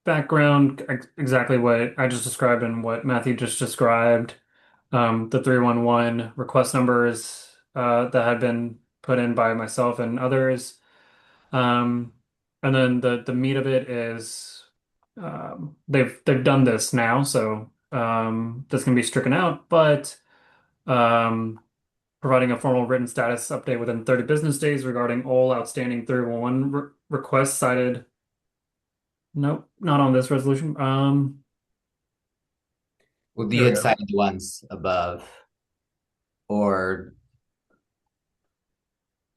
background, exactly what I just described and what Matthew just described. The 311 request numbers that had been put in by myself and others. Um, and then the meat of it is they've done this now, so this can be stricken out, but um, providing a formal written status update within 30 business days regarding all outstanding 311 requests cited. Nope, not on this resolution. Well, There the we go. inside ones above, or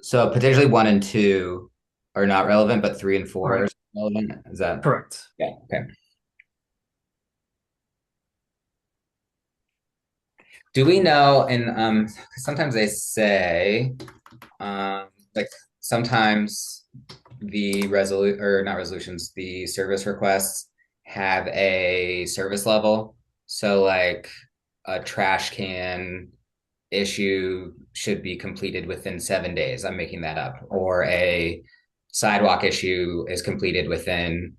so potentially one and two are not relevant, but three and four Right. are relevant. Is that Correct. yeah? Okay. Do we know? And sometimes they say like sometimes the resolute or not resolutions, the service requests have a service level. So like a trash can issue should be completed within 7 days. I'm making that up. Or a sidewalk issue is completed within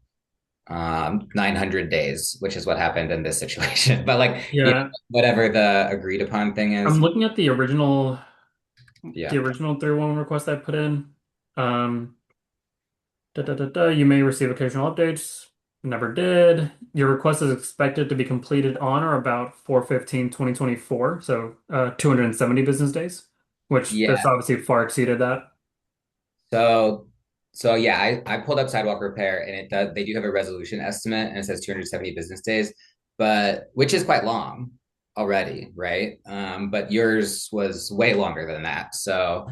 900 days, which is what happened in this situation. But like, you know, Yeah. whatever the agreed upon thing I'm is, looking at the yeah. original 3-1 request I put in. Um, You may receive occasional updates. Never did. Your request is expected to be completed on or about 4/15/2024, so 270 business days, which this Yeah. obviously far exceeded that. So, so yeah, I pulled up sidewalk repair and it does, they do have a resolution estimate and it says 270 business days, but which is quite long already, right? But yours was way longer than that. So,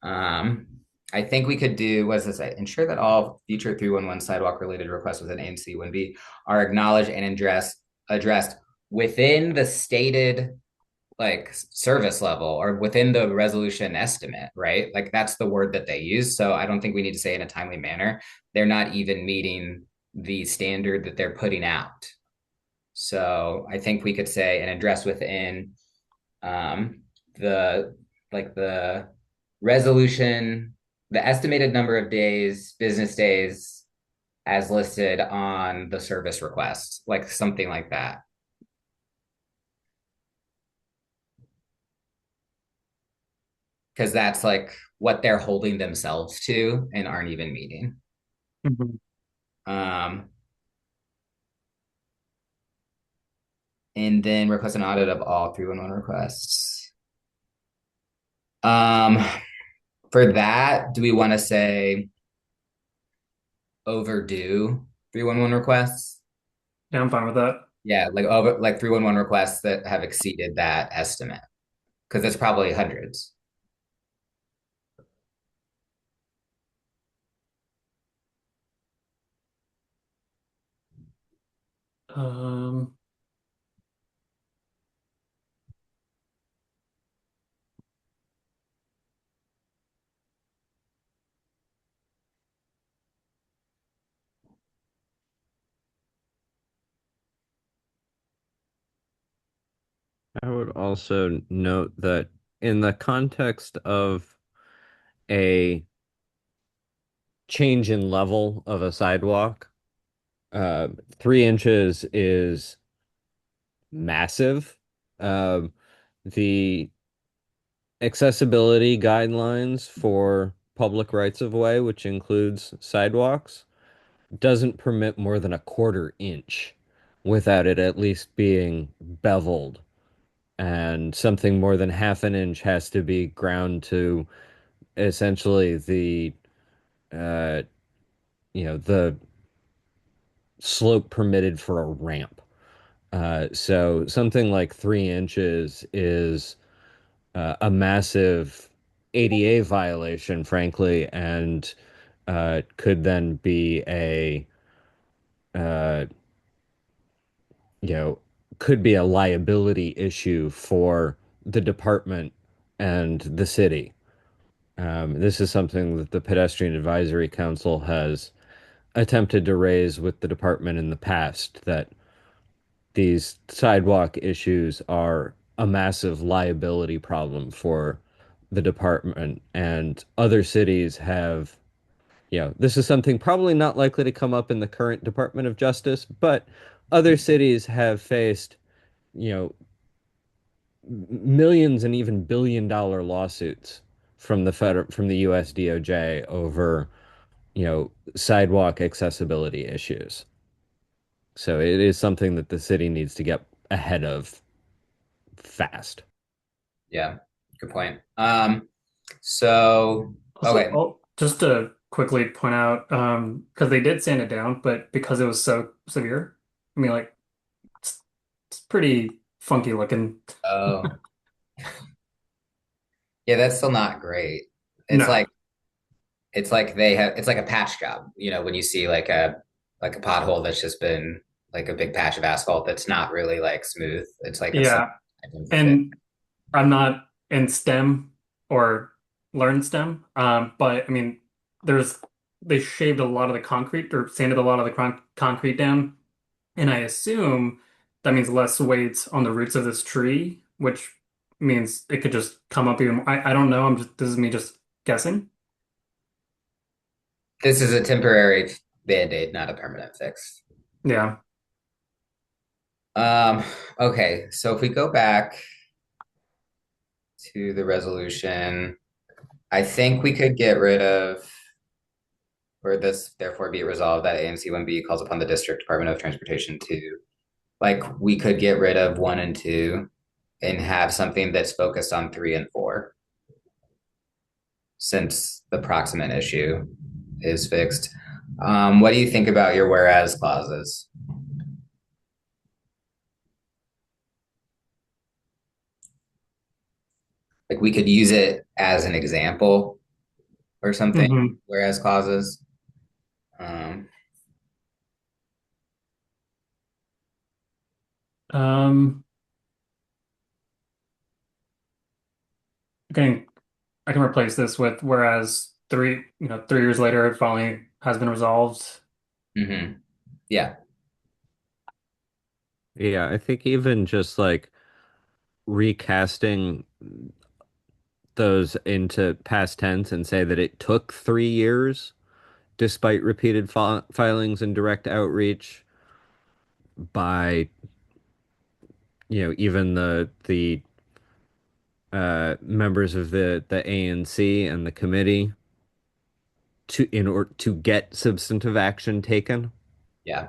um, I think we could do, what does it say? Ensure that all future 311 sidewalk related requests within ANC 1B are acknowledged and addressed within the stated like service level or within the resolution estimate, right? Like that's the word that they use. So I don't think we need to say in a timely manner. They're not even meeting the standard that they're putting out. So I think we could say an address within the like the resolution, the estimated number of days, business days as listed on the service request, like something like that. Because that's like what they're holding themselves to and aren't even meeting. Mhm. Um, and then request an audit of all 311 requests. Um, for that, do we want to say overdue 311 requests? Yeah, I'm fine with that. Yeah, like over like 311 requests that have exceeded that estimate because it's probably hundreds. Um, I would also note that in the context of a change in level of a sidewalk, 3 inches is massive. Um, the accessibility guidelines for public rights of way, which includes sidewalks, doesn't permit more than a 1/4 inch without it at least being beveled. And something more than 1/2 inch has to be ground to essentially uh, the slope permitted for a ramp. So something like 3 inches is a massive ADA violation, frankly, and could then be uh, you know, could be a liability issue for the department and the city. This is something that the Pedestrian Advisory Council has attempted to raise with the department in the past, that these sidewalk issues are a massive liability problem for the department, and other cities have, this is something probably not likely to come up in the current Department of Justice, but other cities have faced, you know, millions and even billion-dollar lawsuits from from the US DOJ over, sidewalk accessibility issues. So it is something that the city needs to get ahead of fast. Yeah, good point. So Also, okay, just to quickly point out, because they did sand it down, but because it was so severe, I mean, like it's pretty funky looking. Oh, yeah, that's still not great. It's No. like it's like a patch job, when you see like a pothole that's just been like a big patch of asphalt that's not really like smooth. It's like it's Yeah. fit. And I'm not in STEM or learn STEM, but I mean, there's they shaved a lot of the concrete or sanded a lot of the concrete down, and I assume that means less weight on the roots of this tree, which means it could just come up even. I don't know. This is me just guessing. This is a temporary band-aid, not a permanent fix. Yeah. Um, okay, so if we go back to the resolution, I think we could get rid of, or this therefore be it resolved that ANC 1B calls upon the District Department of Transportation to, like, we could get rid of 1 and 2 and have something that's focused on 3 and 4, since the proximate issue is fixed. What do you think about your whereas clauses? Like, we could use it as an example or something, Hmm. whereas clauses. Um, Um, okay, I can replace this with whereas 3 years later it finally has been resolved. mhm. Yeah, Yeah, I think even just like recasting those into past tense and say that it took 3 years despite repeated filings and direct outreach by, even the members of the ANC and the committee to in order to get substantive action taken. yeah.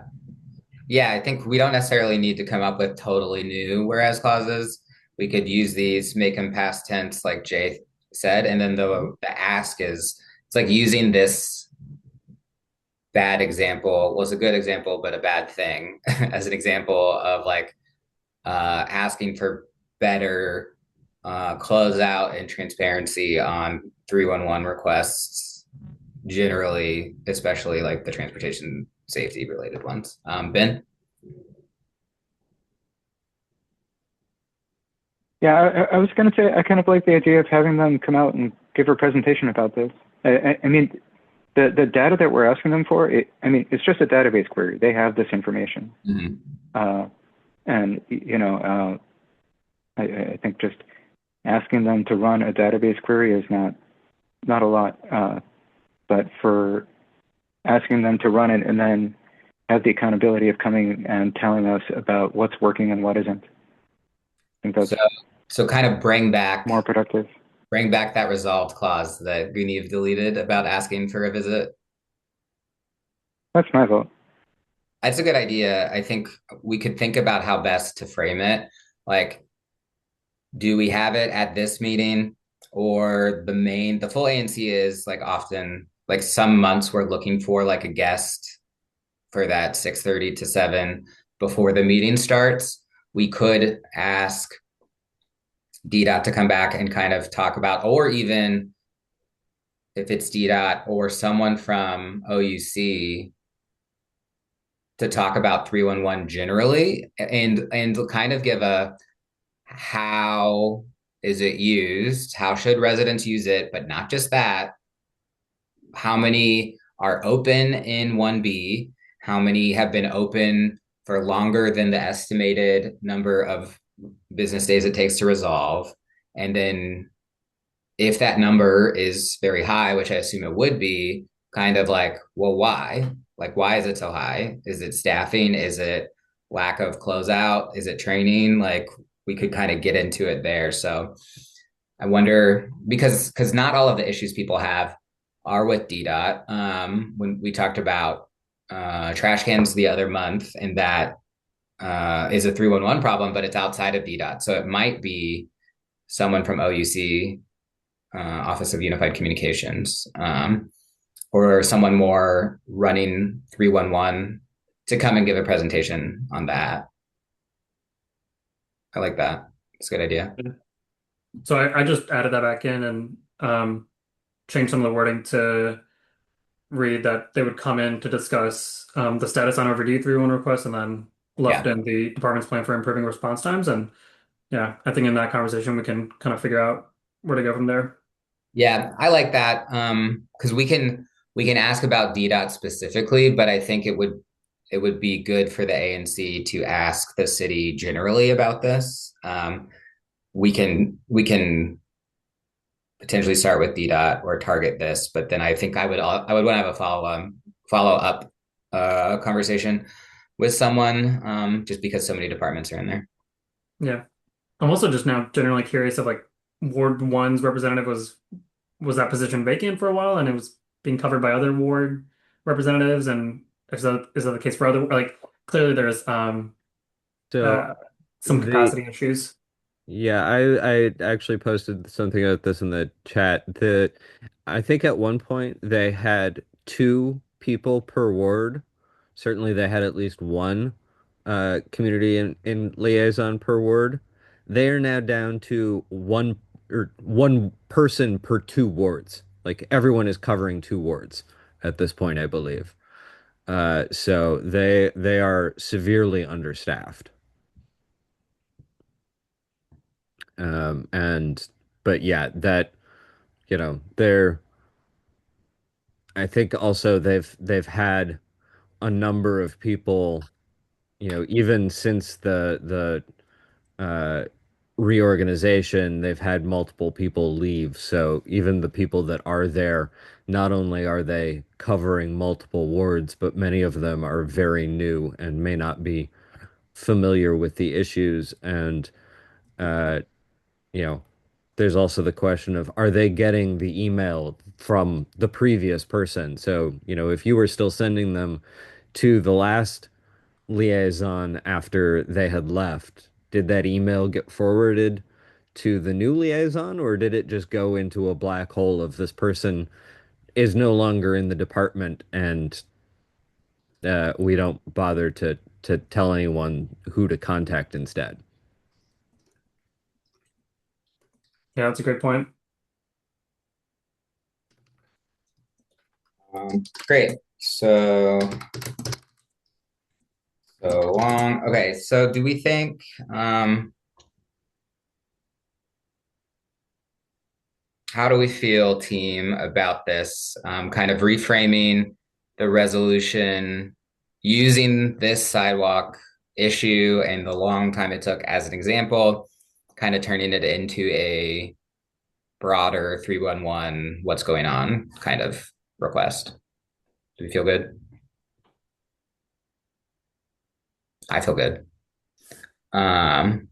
Yeah, I think we don't necessarily need to come up with totally new whereas clauses. We could use these, make them past tense, like Jay said, and then the ask is it's like using this bad example was a good example, but a bad thing as an example of like asking for better closeout and transparency on 311 requests, generally, especially like the transportation safety related ones. Ben? Yeah, I was going to say I kind of like the idea of having them come out and give a presentation about this. I mean, the data that we're asking them for, I mean, it's just a database query. They have this information. Mm-hmm. And, I think just asking them to run a database query is not a lot. But for asking them to run it and then have the accountability of coming and telling us about what's working and what isn't, I think that's So, so kind of more productive. bring back that resolved clause that Guneev deleted about asking for a visit. That's my vote. That's a good idea. I think we could think about how best to frame it. Like, do we have it at this meeting, or the full ANC is like often like some months we're looking for like a guest for that 6:30 to 7 before the meeting starts. We could ask DDOT to come back and kind of talk about, or even if it's DDOT or someone from OUC to talk about 311 generally, and kind of give a how is it used? How should residents use it? But not just that. How many are open in 1B? How many have been open for longer than the estimated number of business days it takes to resolve? And then if that number is very high, which I assume it would be, kind of like, well, why? Like, why is it so high? Is it staffing? Is it lack of closeout? Is it training? Like, we could kind of get into it there. So I wonder because not all of the issues people have are with DDOT. When we talked about trash cans the other month, and that is a 311 problem, but it's outside of DDOT. So it might be someone from OUC, Office of Unified Communications, or someone more running 311 to come and give a presentation on that. I like that. It's a good idea. So I just added that back in and changed some of the wording to read that they would come in to discuss the status on overdue 311 requests and then left Yeah. in the department's plan for improving response times. And yeah, I think in that conversation we can kind of figure out where to go from there. Yeah, I like that. Because we can ask about DDOT specifically, but I think it would be good for the ANC to ask the city generally about this. We can potentially start with DDOT or target this, but then I think I would want to have a follow up conversation with someone, just because so many departments are in there. Yeah. I'm also just now generally curious of like Ward One's representative was that position vacant for a while and it was being covered by other ward representatives, and is that the case for other, like clearly there's So uh some the capacity issues. yeah, I actually posted something about this in the chat that I think at one point they had two people per ward. Certainly they had at least one community in liaison per ward. They are now down to one person per two wards. Like everyone is covering two wards at this point, I believe. So they are severely understaffed. And but yeah, that they're I think also they've had a number of people, even since the reorganization, they've had multiple people leave. So even the people that are there, not only are they covering multiple wards, but many of them are very new and may not be familiar with the issues. And uh, you know, there's also the question of are they getting the email from the previous person? So, if you were still sending them to the last liaison after they had left, did that email get forwarded to the new liaison, or did it just go into a black hole of this person is no longer in the department and we don't bother to tell anyone who to contact instead? Yeah, that's a great point. Great. So long. Okay. So do we think, how do we feel, team, about this? Kind of reframing the resolution using this sidewalk issue and the long time it took as an example, kind of turning it into a broader 311, what's going on kind of request. Do we feel good? I feel good. Um,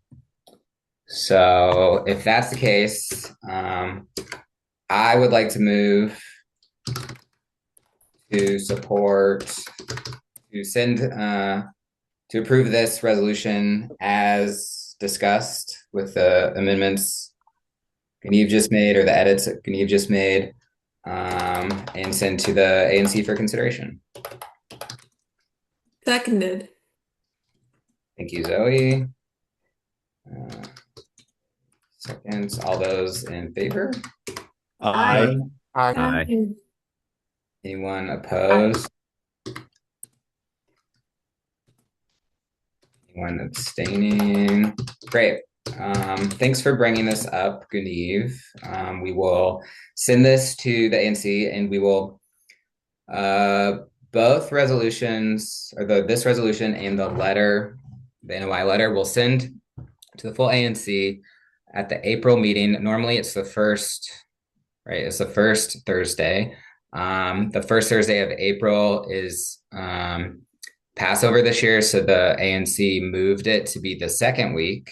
so if that's the case, I would like to move to support, to send, to approve this resolution as discussed with the amendments Genieve just made, or the edits that Genieve just made, and send to the ANC for consideration. Seconded. Thank you, Zoe. Uh, Seconds. All those in favor? Aye. Aye. Aye. Anyone opposed? Anyone abstaining? Great. Thanks for bringing this up, Guniv. We will send this to the ANC, and we will both resolutions, or this resolution and the letter, the NOI letter, we'll send to the full ANC at the April meeting. Normally, it's the first, right? It's the first Thursday. The first Thursday of April is Passover this year, so the ANC moved it to be the second week.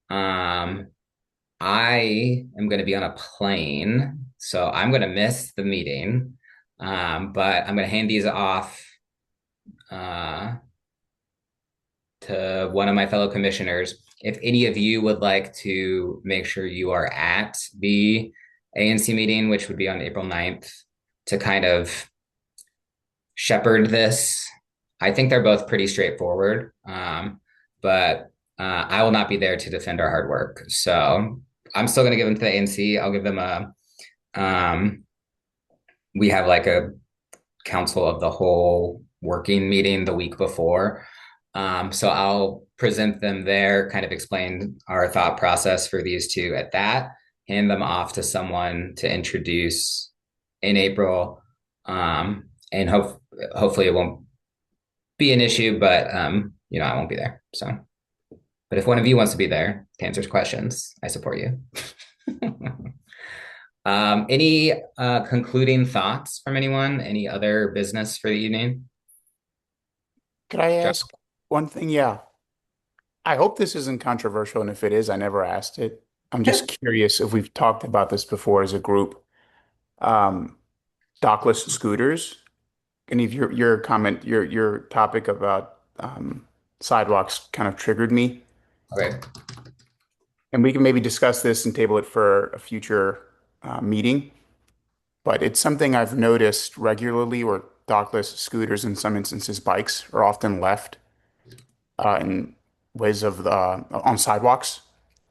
I am going to be on a plane, so I'm going to miss the meeting, but I'm going to hand these off to one of my fellow commissioners. If any of you would like to make sure you are at the ANC meeting, which would be on April 9th, to kind of shepherd this. I think they're both pretty straightforward, but I will not be there to defend our hard work. So I'm still going to give them to the ANC. I'll give them um, we have like a council of the whole working meeting the week before. So I'll present them there, kind of explain our thought process for these two at that, hand them off to someone to introduce in April. And hopefully it won't be an issue, but I won't be there. So, but if one of you wants to be there to answer questions, I support you. Any concluding thoughts from anyone? Any other business for the evening? Could I John? ask one thing? Yeah. I hope this isn't controversial, and if it is, I never asked it. I'm just curious if we've talked about this before as a group. Um, Dockless scooters. Any of your comment, your topic about sidewalks kind of triggered me. Okay. And we can maybe discuss this and table it for a future meeting. But it's something I've noticed regularly where dockless scooters, in some instances, bikes are often left in ways of on sidewalks,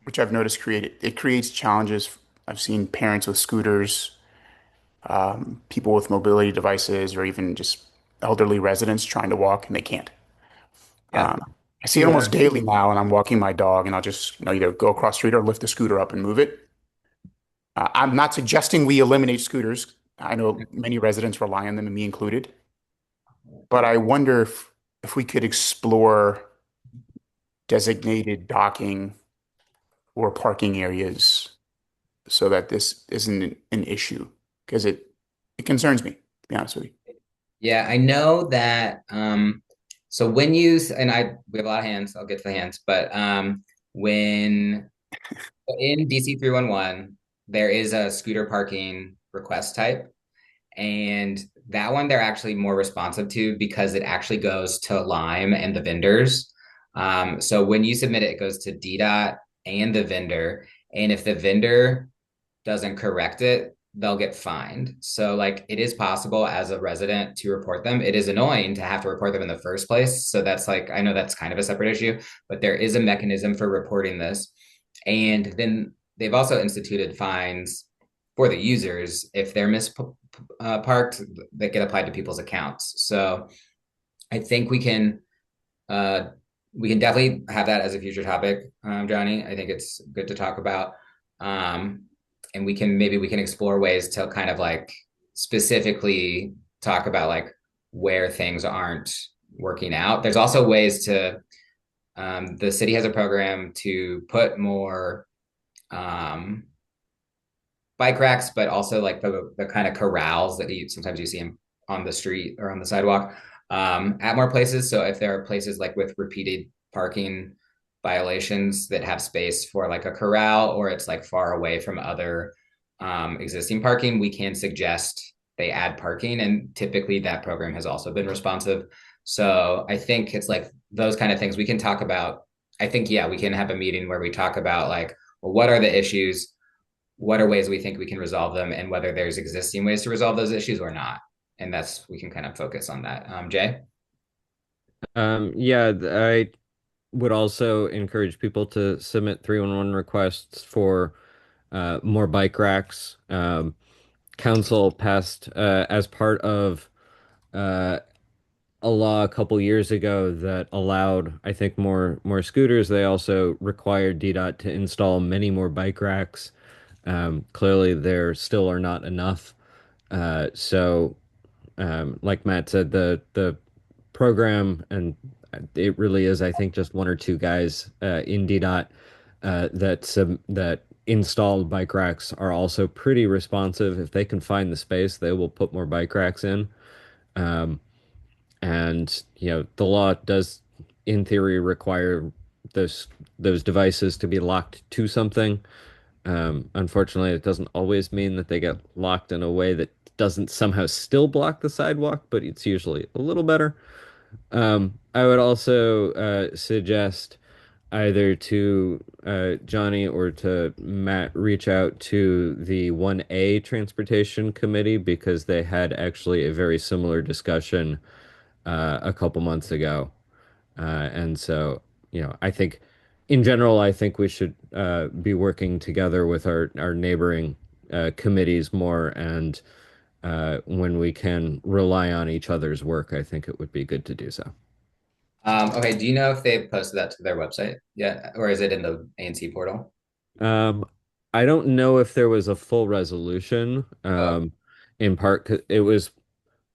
which I've noticed creates challenges. I've seen parents with scooters, people with mobility devices, or even just elderly residents trying to walk and they can't. Yeah. I see it Yeah. almost daily now, and I'm walking my dog, and I'll just either go across the street or lift the scooter up and move it. I'm not suggesting we eliminate scooters. I know many residents rely on them, and me included. But I wonder if we could explore designated docking or parking areas so that this isn't an issue because it concerns me, to be honest with you. Yeah, I know that so when you and I we have a lot of hands, I'll get to the hands, but when in DC 311, there is a scooter parking request type. And that one they're actually more responsive to because it actually goes to Lime and the vendors. So when you submit it, it goes to DDOT and the vendor. And if the vendor doesn't correct it, they'll get fined. So like it is possible as a resident to report them. It is annoying to have to report them in the first place. So that's like, I know that's kind of a separate issue, but there is a mechanism for reporting this. And then they've also instituted fines for the users if they're misparked that get applied to people's accounts. So I think uh, we can definitely have that as a future topic, Johnny. I think it's good to talk about. Um, and we can explore ways to kind of like specifically talk about like where things aren't working out. There's also ways to the city has a program to put more um, bike racks, but also like the kind of corrals that sometimes you see them on the street or on the sidewalk at more places. So if there are places like with repeated parking violations that have space for like a corral or it's like far away from other existing parking, we can suggest they add parking. And typically that program has also been responsive. So I think it's like those kind of things we can talk about. I think, yeah, we can have a meeting where we talk about like, well, what are the issues? What are ways we think we can resolve them and whether there's existing ways to resolve those issues or not. And that's, we can kind of focus on that. Jay? Yeah, I would also encourage people to submit 311 requests for more bike racks. Council passed as part of uh, a law a couple years ago that allowed, I think, more scooters. They also required DDOT to install many more bike racks. Clearly, there still are not enough. So, like Matt said, the program and it really is, I think, just one or two guys in DDOT that installed bike racks are also pretty responsive. If they can find the space, they will put more bike racks in. Um, and the law does, in theory, require those those devices to be locked to something. Unfortunately, it doesn't always mean that they get locked in a way that doesn't somehow still block the sidewalk, but it's usually a little better. I would also suggest either to Johnny or to Matt reach out to the 1A Transportation Committee because they had actually a very similar discussion a couple months ago. And so, I think in general, I think we should be working together with our neighboring committees more, and when we can rely on each other's work, I think it would be good to do so. Okay, do you know if they've posted that to their website yet, or is it in the ANC portal? Um, I don't know if there was a full resolution, Oh, in part 'cause it was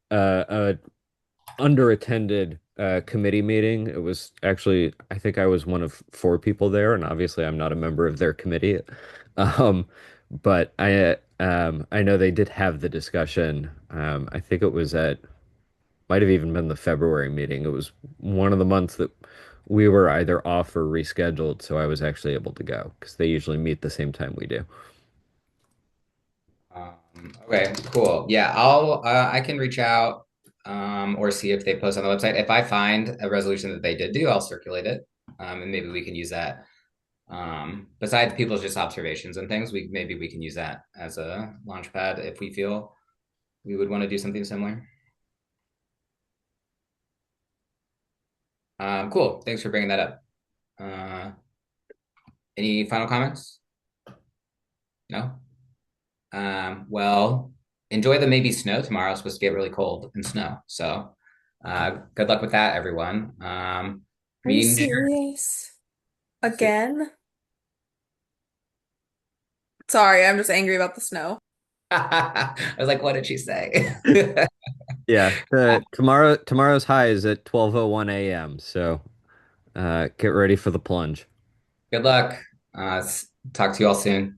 a underattended committee meeting. It was actually, I think I was one of four people there, and obviously I'm not a member of their committee. Um, but I know they did have the discussion. I think it was at might have even been the February meeting. It was one of the months that we were either off or rescheduled, so I was actually able to go because they usually meet the same time we do. okay, cool. Yeah, I can reach out or see if they post on the website. If I find a resolution that they did do, I'll circulate it. And maybe we can use that. Besides people's just observations and things, maybe we can use that as a launch pad if we feel we would want to do something similar. Cool. Thanks for bringing that up. Uh, any final comments? No? Well, enjoy the maybe snow tomorrow. It's supposed to get really cold and snow. So good luck with that, everyone. Are you Meeting serious? adjourned. Again? Sorry, I'm just angry about the snow. I was like, what did she say? Yeah, tomorrow's high is at 12:01 a.m. So get ready for the plunge. Good luck. Talk to you all soon.